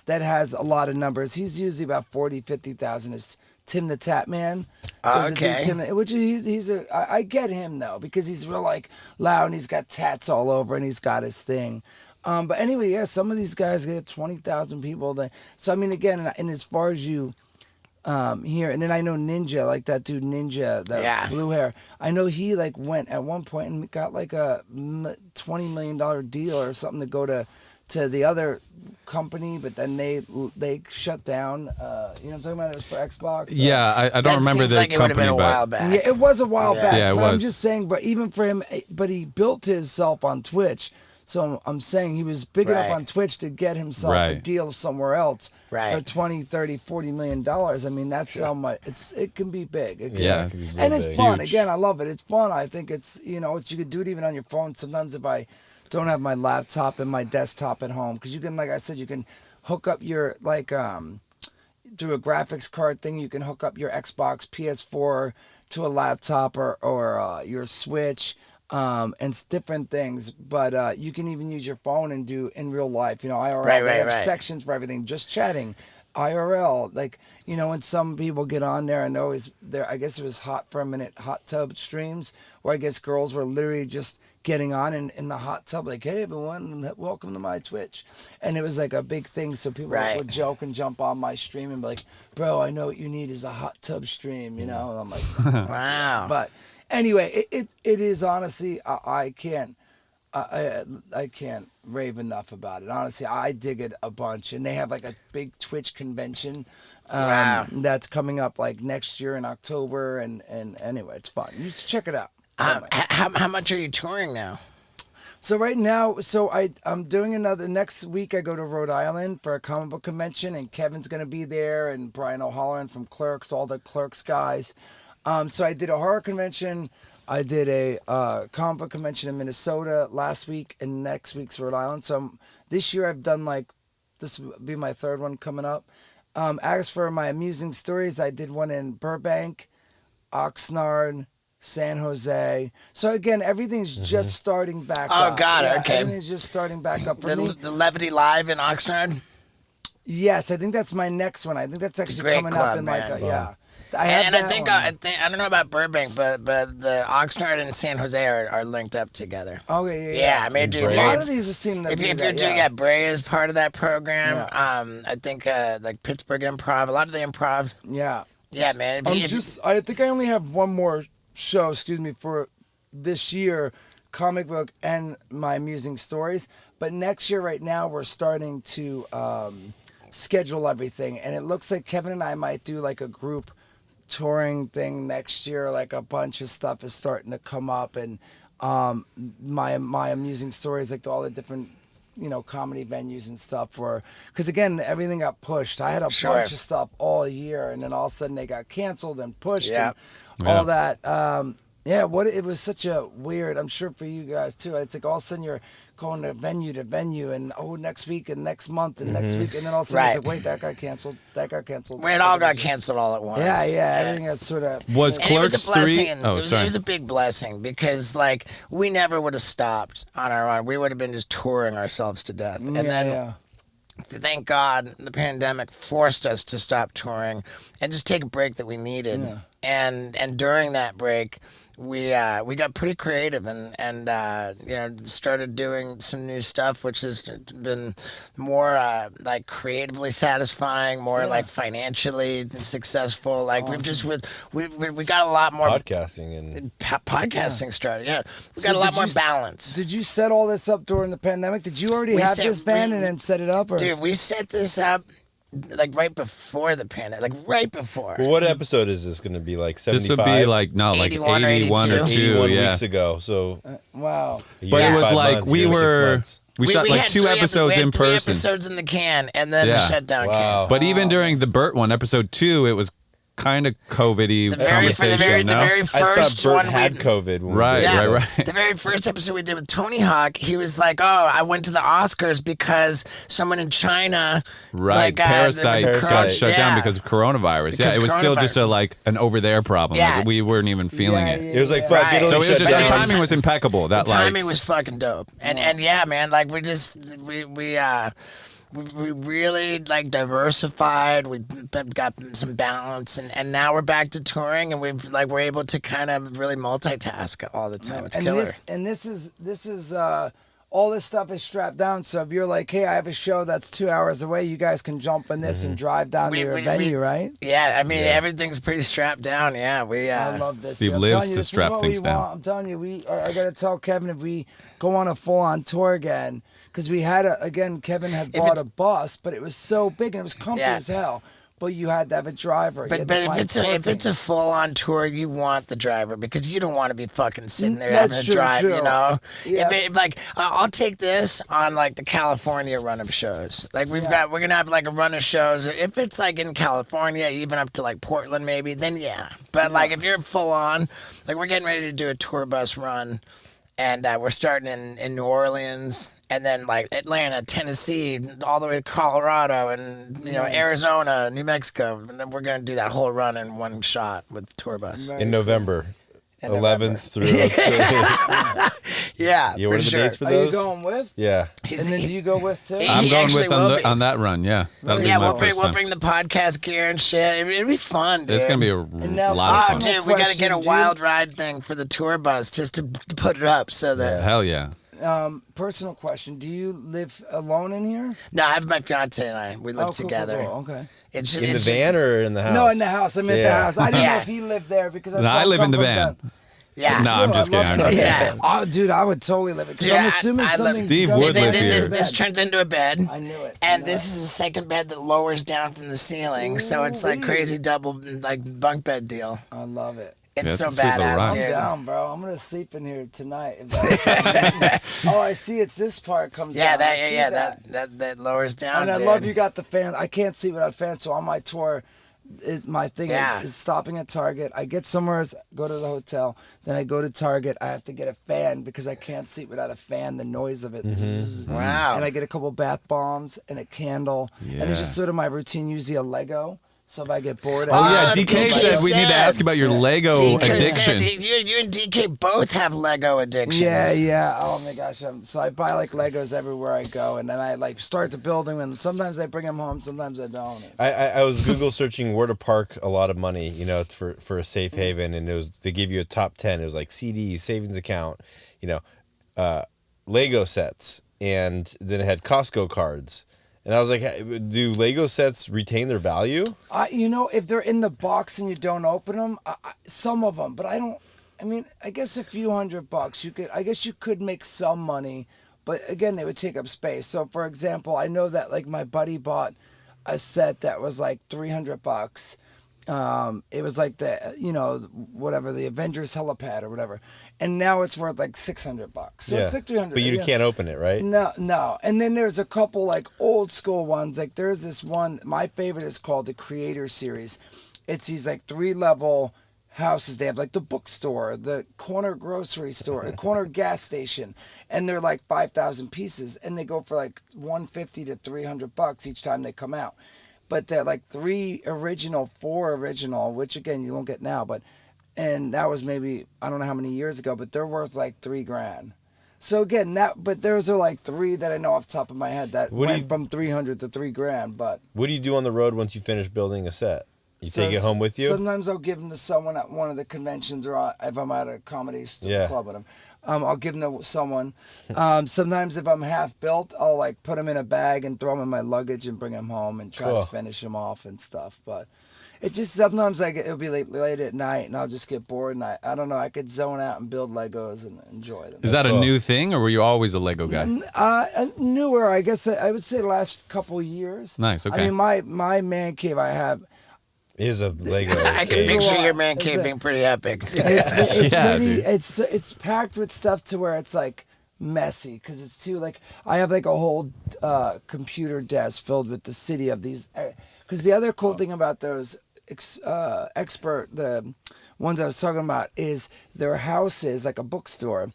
has a lot of numbers, he's usually about 50,000 is Tim the Tap Man. Okay. Which I get him though because he's real like loud and he's got tats all over and he's got his thing. But anyway, yeah, some of these guys get 20,000 people. So I mean, again, and as far as you. Here and then I know Ninja, like that dude Ninja, that blue hair. I know he like went at one point and got like a $20 million deal or something to go to the other company, but then they shut down. You know what I'm talking about? It was for Xbox. Yeah, I don't remember the like it would have company, been a but while back. Yeah, it was a while back. Yeah, it but was. I'm just saying, but even for him, but he built himself on Twitch. So I'm saying he was big enough on Twitch to get himself a deal somewhere else for 20, 30, 40 million dollars. I mean, that's how much it can be big. It can Yeah, be. it can be And it's big. fun. Huge. Again, I love it. It's fun. I think it's you could do it even on your phone. Sometimes if I don't have my laptop and my desktop at home, because you can, like I said, you can hook up your through a graphics card thing. You can hook up your Xbox, PS4 to a laptop or your Switch. And different things, but you can even use your phone and do in real life. IRL. They have sections for everything. Just chatting, IRL. Like when some people get on there, I know I guess it was Hot for a Minute hot tub streams, where I guess girls were literally just getting on in the hot tub, like, hey everyone, welcome to my Twitch, and it was like a big thing. So people would joke and jump on my stream and be like, bro, I know what you need is a hot tub stream, And I'm like, wow. But. Anyway, it is honestly I can't rave enough about it. Honestly, I dig it a bunch, and they have like a big Twitch convention that's coming up like next year in October, and anyway, it's fun. You should check it out. How much are you touring now? So right now, I'm doing next week I go to Rhode Island for a comic book convention, and Kevin's gonna be there, and Brian O'Halloran from Clerks, all the Clerks guys. So I did a horror convention. I did a comic book convention in Minnesota last week, and next week's Rhode Island. So this year I've done this will be my third one coming up. As for my amusing stories, I did one in Burbank, Oxnard, San Jose. So again, everything's just starting back up. Oh, God, okay. Everything's just starting back up for me. The Levity Live in Oxnard? Yes, I think that's my next one. I think that's actually great coming club, up in man. I think I don't know about Burbank, but the Oxnard and San Jose are linked up together. Okay, yeah. I mean, dude, a lot of these seem to if be you're doing Bray is part of that program. Yeah. I think like Pittsburgh Improv, a lot of the improvs. Yeah. Yeah, man. I think I only have one more show, for this year, comic book and my amusing stories. But next year, right now, we're starting to schedule everything, and it looks like Kevin and I might do like a group touring thing next year. Like a bunch of stuff is starting to come up, and my amusing stories, like all the different comedy venues and stuff, because again, everything got pushed. I had a bunch of stuff all year, and then all of a sudden they got canceled and pushed and all that. Yeah, what it was such a weird. I'm sure for you guys too. It's like all of a sudden you're going to venue, and next week and next month and next week, and then all of a sudden it's Right. like, wait, that got canceled. That got canceled. Where it all got canceled all at once. Yeah, everything that's sort of Was And it was Clerks a blessing. 3? And Oh, it was, sorry. It was a big blessing because, like, we never would have stopped on our own. We would have been just touring ourselves to death. And then, thank God, the pandemic forced us to stop touring and just take a break that we needed. Yeah. And during that break, we got pretty creative and started doing some new stuff, which has been more like creatively satisfying, more like financially successful. Like we got a lot more Podcasting and podcasting started. Yeah, we So got a lot did more you- balance. Did you set all this up during the pandemic? Did you already We have set- this van we- and then set it up? Or? Dude, we set this up like right before the pandemic, like right before. well, what episode is this going to be? Like 75? This would be like 81 or 81 or 2. 81 yeah. weeks ago. So Wow. a But year it and was 5 like months, we year and 6 were months. we shot like had 2 three episodes we had in 3 person. episodes in the can, and then the Yeah. shutdown Wow. came. But even during the Burt one, episode 2, it was kind of COVID-y The very, conversation. the no? very I first thought Bert one had we COVID. When we Right, did Yeah. it. right. The very first episode we did with Tony Hawk, he was like, "Oh, I went to the Oscars because someone in China, Right, like, Parasite got Parasite. shut down Yeah. because of coronavirus. Because yeah, it of was still just coronavirus. an over there problem. Yeah. Like, we weren't even feeling it. It was like, fuck, Right. it So only it was shut just the down. timing was impeccable. That The like timing was fucking dope, and yeah, man, like we really like diversified. We got some balance, and now we're back to touring, and we're able to kind of really multitask all the time. It's killer. This is all this stuff is strapped down. So if you're like, hey, I have a show that's 2 hours away, you guys can jump in this and drive down to your venue, right? Yeah, I mean everything's pretty strapped down. Yeah, we. I love this. Steve dude. I'm lives telling you, to this is strap what things we down. want. I'm telling you, I gotta tell Kevin if we go on a full-on tour again, because we had Kevin had bought it's- a bus, but it was so big and it was comfy Yeah. as hell. But you had to have a driver. You But had to if find it's parking. a full on tour, you want the driver because you don't want to be fucking sitting there That's having to true, drive. true. You know, Yeah. like I'll take this on like the California run of shows. Like we're gonna have like a run of shows. If it's like in California, even up to like Portland maybe, then yeah. But like if you're full on, like we're getting ready to do a tour bus run, and we're starting in New Orleans. And then like Atlanta, Tennessee, all the way to Colorado, and Arizona, New Mexico, and then we're gonna do that whole run in one shot with the tour bus. Right. In November. In 11th through. Yeah, Yeah, for what are the sure. dates for Are you those? going with? Yeah. He's- And then do you go with too? He I'm going actually with will be. on that run. Yeah, that'll So be yeah, my we'll bring first time. the podcast gear and shit. It'll be fun, dude. It's gonna be a now- lot Oh, of fun. dude, we gotta get a Question, dude. wild ride thing for the tour bus just to put it up so that. Hell yeah. Personal question: do you live alone in here? No, I have my fiance and I. We live Oh, cool, together. cool, cool. Okay. It's just, In the it's van or in the house? No, in the house. I'm at the Yeah. house. I didn't know Yeah. if he lived there because I No, saw I him live in come the from van. yeah. No, I'm just I love kidding. I'm that. kidding. Oh, dude, I would totally live it because Dude, I'm assuming I love- something. Steve goes would with live that here. This bed. turns into a bed. I knew it. And I this know is a second bed that lowers down from the ceiling, so it's like Ooh-wee. crazy double like bunk bed deal. I love it. It's Yeah, so it's a sweet little badass, ride. I'm dude. down, bro. I'm gonna sleep in here tonight. If oh, I see. It's this part comes Yeah, down. I that see yeah, that lowers down. And I dude. love you got the fan. I can't sleep without fans. So on my tour, my thing Yeah. is stopping at Target. I get somewhere, go to the hotel, then I go to Target. I have to get a fan because I can't sleep without a fan. The noise of it. Wow. And I get a couple bath bombs and a candle. And it's Yeah. just sort of my routine. Usually a Lego. So if I get bored, Oh yeah, Oh, DK DK said we need to said- ask you about your Lego DK addiction. said you and DK both have Lego addictions. Yeah. Oh my gosh. So I buy like Legos everywhere I go, and then I like start to build them. And sometimes I bring them home, sometimes I don't. I was Google searching where to park a lot of money, for a safe haven, and they give you a top 10. It was like CDs, savings account, Lego sets, and then it had Costco cards. And I was like, do Lego sets retain their value? If they're in the box and you don't open them, some of them, but I don't. I mean, I guess a few $100 you could. I guess you could make some money, but again, they would take up space. So, for example, I know that like my buddy bought a set that was like $300. It was like whatever, the Avengers helipad or whatever, and now it's worth like $600. So it's like 300. But you can't open it, right? No. And then there's a couple like old school ones. Like there's this one, my favorite is called the Creator Series. It's these like 3-level houses. They have like the bookstore, the corner grocery store, the corner gas station, and they're like 5,000 pieces, and they go for like $150 to $300 each time they come out. But they're like 4 original, which again you won't get now, and that was maybe I don't know how many years ago, but they're worth like $3,000. So again, but those are like 3 that I know off the top of my head that went from 300 to $3,000. But what do you do on the road once you finish building a set? You take it home with you? Sometimes I'll give them to someone at one of the conventions, or if I'm at a comedy club with them. I'll give them to someone. Sometimes if I'm half built, I'll like put them in a bag and throw them in my luggage and bring them home and try to finish them off and stuff. But it just sometimes it'll be late at night and I'll just get bored and I don't know. I could zone out and build Legos and enjoy them. Is that a new thing, or were you always a Lego guy? Newer, I guess. I would say the last couple of years. Nice. Okay. I mean, my man cave I have. Is a Lego. I can picture your man cave being pretty epic. It's packed with stuff to where it's like messy because it's too like I have like a whole computer desk filled with the city of these. Because the other cool thing about those the ones I was talking about is their house is like a bookstore,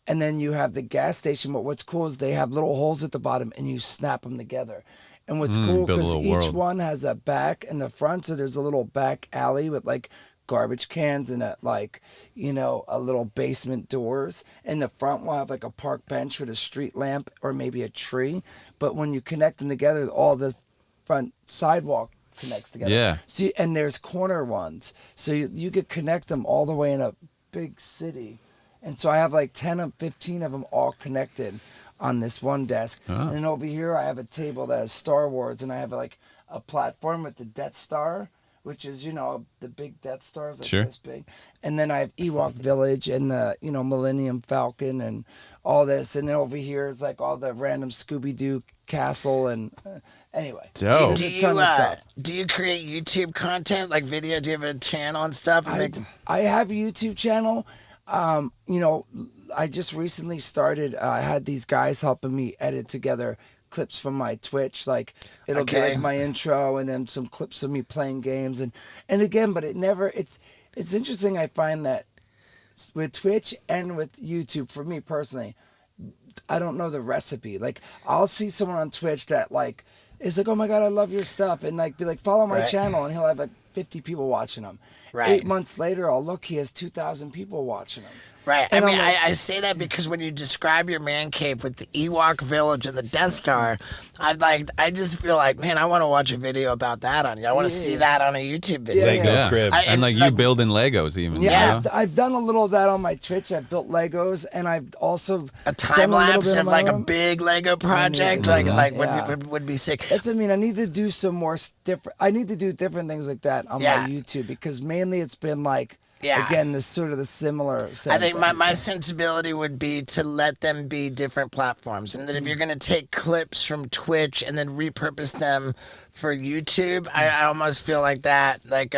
and then you have the gas station. But what's cool is they have little holes at the bottom, and you snap them together. And what's cool because each one has a back and the front, so there's a little back alley with like garbage cans and a little basement doors. And the front will have like a park bench with a street lamp or maybe a tree. But when you connect them together, all the front sidewalk connects together. Yeah. See, and there's corner ones, so you could connect them all the way in a big city. And so I have like 10 or 15 of them all connected on this one desk. And then over here I have a table that has Star Wars, and I have like a platform with the Death Star, which is, the big Death Stars like this big. And then I have Ewok Village and the, Millennium Falcon and all this. And then over here is like all the random Scooby-Doo castle and anyway. Dope. Do you create YouTube content, like video? Do you have a channel and stuff? I have a YouTube channel. I just recently started. I had these guys helping me edit together clips from my Twitch. Like it'll be like my intro and then some clips of me playing games and again. But it's interesting. I find that with Twitch and with YouTube, for me personally, I don't know the recipe. Like I'll see someone on Twitch that like is like, oh my God, I love your stuff, and like be like, follow my channel, and he'll have like 50 people watching him. 8 months later, I'll look, he has 2,000 people watching him. Right. I mean, I say that because when you describe your man cave with the Ewok Village and the Death Star, I just feel like, man, I want to watch a video about that on you. I want to see that on a YouTube video. Lego cribs. And you building Legos even. Yeah, I've done a little of that on my Twitch. I've built Legos, and I've also a time lapse of like a big Lego project, would be sick. I need to do some more different. I need to do different things like that on my YouTube because mainly it's been like. Yeah. Again, this sort of the similar. I think my sensibility would be to let them be different platforms, and that if you're going to take clips from Twitch and then repurpose them for YouTube, I almost feel like that. Like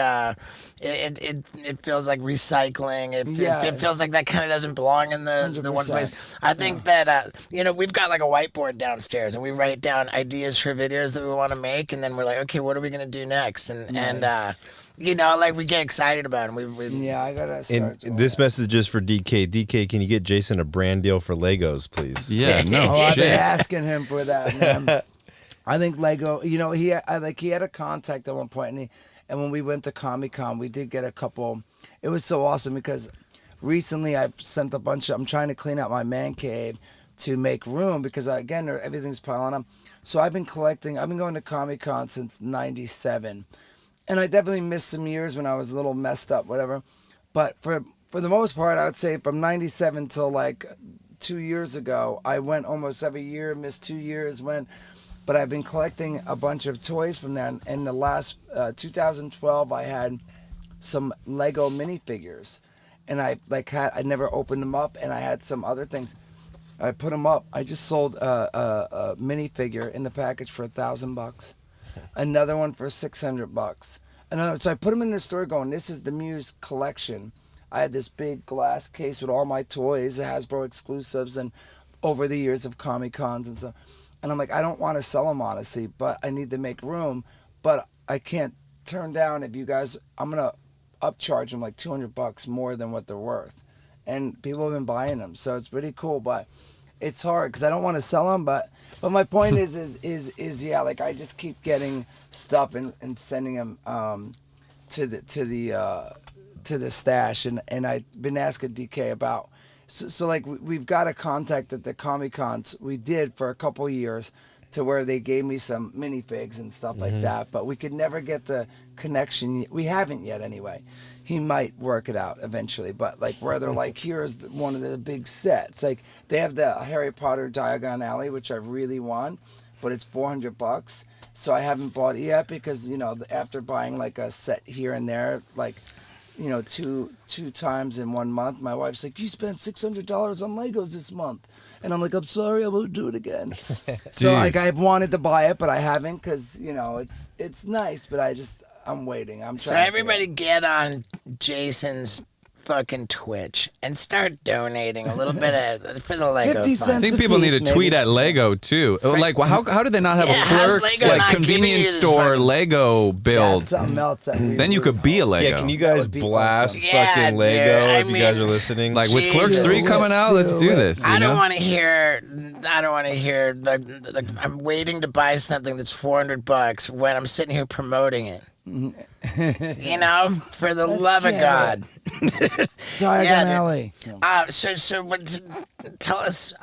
it feels like recycling. It feels like that kind of doesn't belong in the one place. I think that we've got like a whiteboard downstairs, and we write down ideas for videos that we want to make, and then we're like, okay, what are we going to do next? We get excited about them. I gotta start. This message is for DK. DK, can you get Jason a brand deal for Legos, please? Yeah, no I've shit. been asking him for that, man. I think Lego. He had a contact at one point, and when we went to Comic-Con, we did get a couple. It was so awesome because recently I've sent a bunch. I'm trying to clean out my man cave to make room because again everything's piling up. So I've been collecting. I've been going to Comic-Con since '97. And I definitely missed some years when I was a little messed up, whatever. But for the most part, I would say from 97 till like 2 years ago, I went almost every year, missed 2 years, but I've been collecting a bunch of toys from that. In the last 2012, I had some Lego minifigures, and I never opened them up, and I had some other things. I put them up. I just sold a minifigure in the package for $1,000. Another one for $600. So I put them in the store going, this is the Mewes collection. I had this big glass case with all my toys, Hasbro exclusives, and over the years of Comic-Cons and stuff. And I'm like, I don't want to sell them, honestly, but I need to make room. But I can't turn down if you guys, upcharge them like $200 more than what they're worth, and people have been buying them, so it's pretty cool. But it's hard because I don't want to sell them. But my point is yeah, like I just keep getting stuff and sending them to the stash, and I've been asking DK about. So like we've got a contact at the Comic-Cons we did for a couple years, to where they gave me some minifigs and stuff like that, but we could never get the connection. We haven't yet anyway. He might work it out eventually, but like where they're like, here's one of the big sets. Like they have the Harry Potter Diagon Alley, which I really want, but it's $400. So I haven't bought it yet because, you know, after buying like a set here and there, like, you know, two times in 1 month, my wife's like, you spent $600 on Legos this month. And I'm like, I'm sorry, I won't do it again. So like I've wanted to buy it, but I haven't because, you know, it's nice, but I'm waiting. I'm trying. So everybody get on Jason's fucking Twitch and start donating a little bit for the Lego 50 fund. cents I think a people piece, need to tweet maybe. at Lego too. Like, well, how did they not have Yeah, a how's Clerks Lego like not giving you convenience this store fucking- Lego Yeah, build? something else that we Then you could be a Lego. Yeah, can you guys would be blast awesome. Yeah, fucking dude, Lego I if you guys mean, are listening? like with Clerks Jesus. 3 coming out, let's do this. I you don't know? want to hear. Like, I'm waiting to buy something that's $400 when I'm sitting here promoting it. You know, for the love of get God. Diagon Yeah, dude. Alley. So tell us,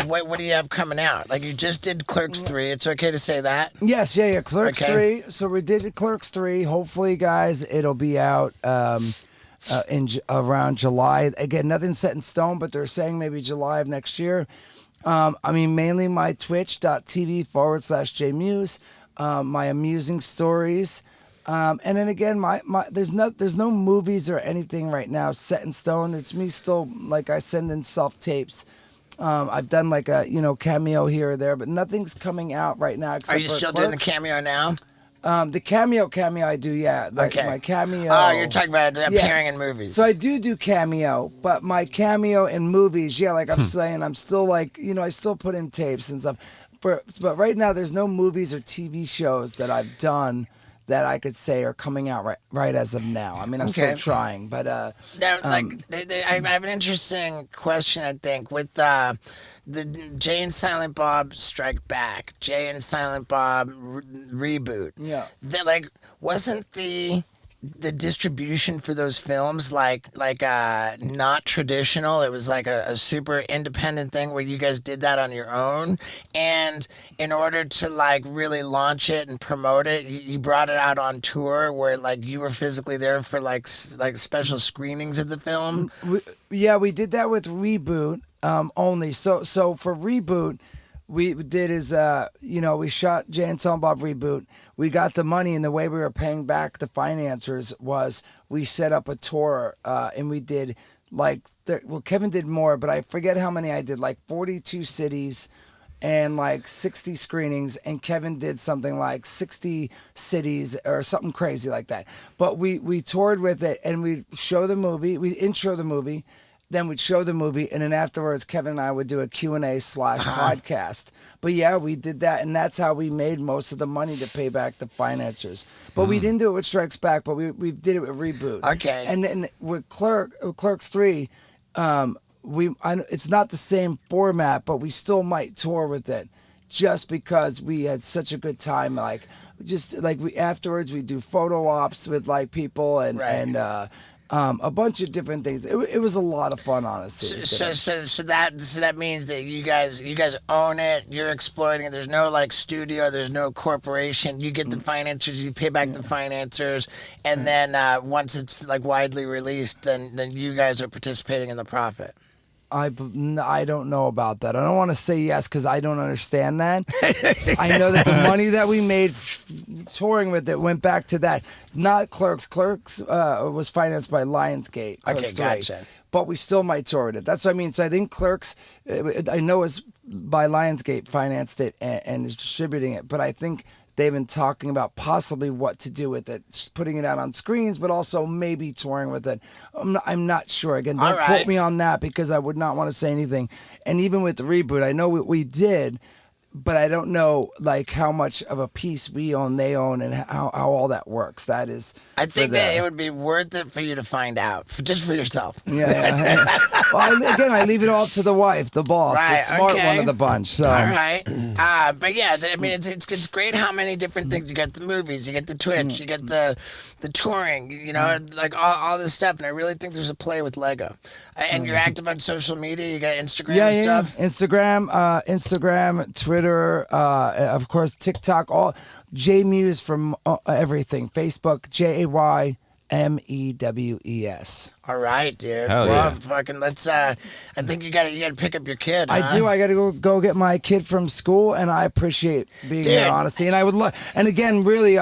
what do you have coming out? Like you just did Clerks 3. It's okay to say that. Yes, yeah. Clerks Okay. 3. So we did Clerks 3. Hopefully, guys, it'll be out around July. Again, nothing's set in stone, but they're saying maybe July of next year. I mean, mainly my twitch.tv/JMewes, my amusing stories. And then again, my there's no movies or anything right now set in stone. It's me still, like I send in self tapes. I've done like a cameo here or there, but nothing's coming out right now. Except Are you for still doing the Clerks. cameo now? The cameo I do, yeah. Like Okay. my cameo. Oh, you're talking about appearing in movies. So I do cameo, but my cameo in movies, yeah, like I'm saying, I'm still like, I still put in tapes and stuff. But right now, there's no movies or TV shows that I've done that I could say are coming out right as of now. I mean, I'm still trying, but Now, I have an interesting question. I think with the Jay and Silent Bob Strike Back, Jay and Silent Bob reboot. Yeah. Wasn't the distribution for those films like not traditional? It was like a super independent thing where you guys did that on your own, and in order to like really launch it and promote it, you brought it out on tour where like you were physically there for like special screenings of the film. we did that with Reboot only. So for Reboot, we did is we shot Jay and Silent Bob Reboot. We got the money, and the way we were paying back the financiers was we set up a tour, and we did Kevin did more, but I forget how many I did, like 42 cities and like 60 screenings, and Kevin did something like 60 cities or something crazy like that. But we toured with it, and we show the movie, we intro the movie, then we'd show the movie, and then afterwards, Kevin and I would do a Q&A/podcast. But yeah, we did that, and that's how we made most of the money to pay back the financiers. But we didn't do it with Strikes Back, but we did it with Reboot. Okay. And then with Clerks 3, it's not the same format, but we still might tour with it, just because we had such a good time. Like, afterwards, we do photo ops with like people and a bunch of different things. It was a lot of fun, honestly. So that means that you guys own it. You're exploiting it. There's no like studio. There's no corporation. You get the financiers. You pay back the financiers, and then once it's like widely released, then you guys are participating in the profit. I don't know about that. I don't want to say yes because I don't understand that. I know that the money that we made touring with it went back to that. Not Clerks. Clerks was financed by Lionsgate. Clerks 3. Gotcha. But we still might tour with it. That's what I mean. So I think Clerks, I know it's by Lionsgate financed it and is distributing it. But I think they've been talking about possibly what to do with it, putting it out on screens, but also maybe touring with it. I'm not sure. Again, don't quote me on that because I would not want to say anything. And even with the Reboot, I know what we did. but I don't know like how much of a piece we own, they own, and how all that works. That is, I for think the- that it would be worth it for you to find out, just for yourself. Yeah. Well, again, I leave it all to the wife, the boss, Right, the smart okay. one of the bunch. So. All right, but yeah, I mean, it's great how many different things you get. The movies, you get the Twitch, you get the touring, you know, like all this stuff. And I really think there's a play with Lego. And you're active on social media. You got Instagram and stuff. Instagram, Twitter, of course, TikTok. All J Mewes from everything. Facebook, JayMewes. All right, dude. Hell well, yeah. fucking let's. I think you gotta pick up your kid. I huh? do. I got to go get my kid from school, and I appreciate being Dude. here, honestly. And I would love. And again, really,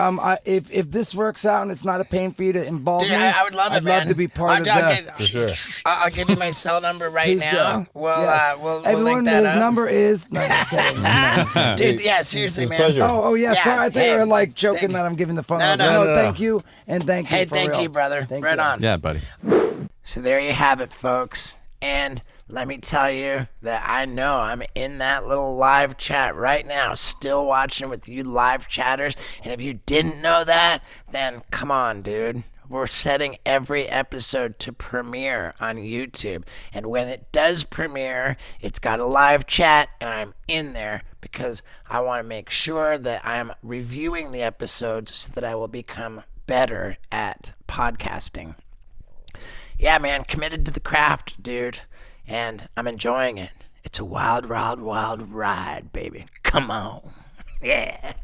if this works out and it's not a pain for you to involve Dude, me, I would love it, I'd man. love to be part of the. For sure. I'll give you my cell number right Please now. do. We'll, Yes. we'll Everyone, link that his up. number is. No, just kidding. Dude, yeah, seriously, It's a man. pleasure. Oh yeah. Yeah, Sorry, I thought you hey, were like joking thank- that I'm giving the phone. No, number. no, no. Thank you, and thank you. Hey, for thank real. you, brother. Thank right you. on. Yeah, buddy. So there you have it, folks. And let me tell you that I know I'm in that little live chat right now, still watching with you live chatters. And if you didn't know that, then come on, dude. We're setting every episode to premiere on YouTube. And when it does premiere, it's got a live chat, and I'm in there because I want to make sure that I'm reviewing the episodes so that I will become better at podcasting. Yeah, man, committed to the craft, dude, and I'm enjoying it. It's a wild, wild, wild ride, baby. Come on. Yeah.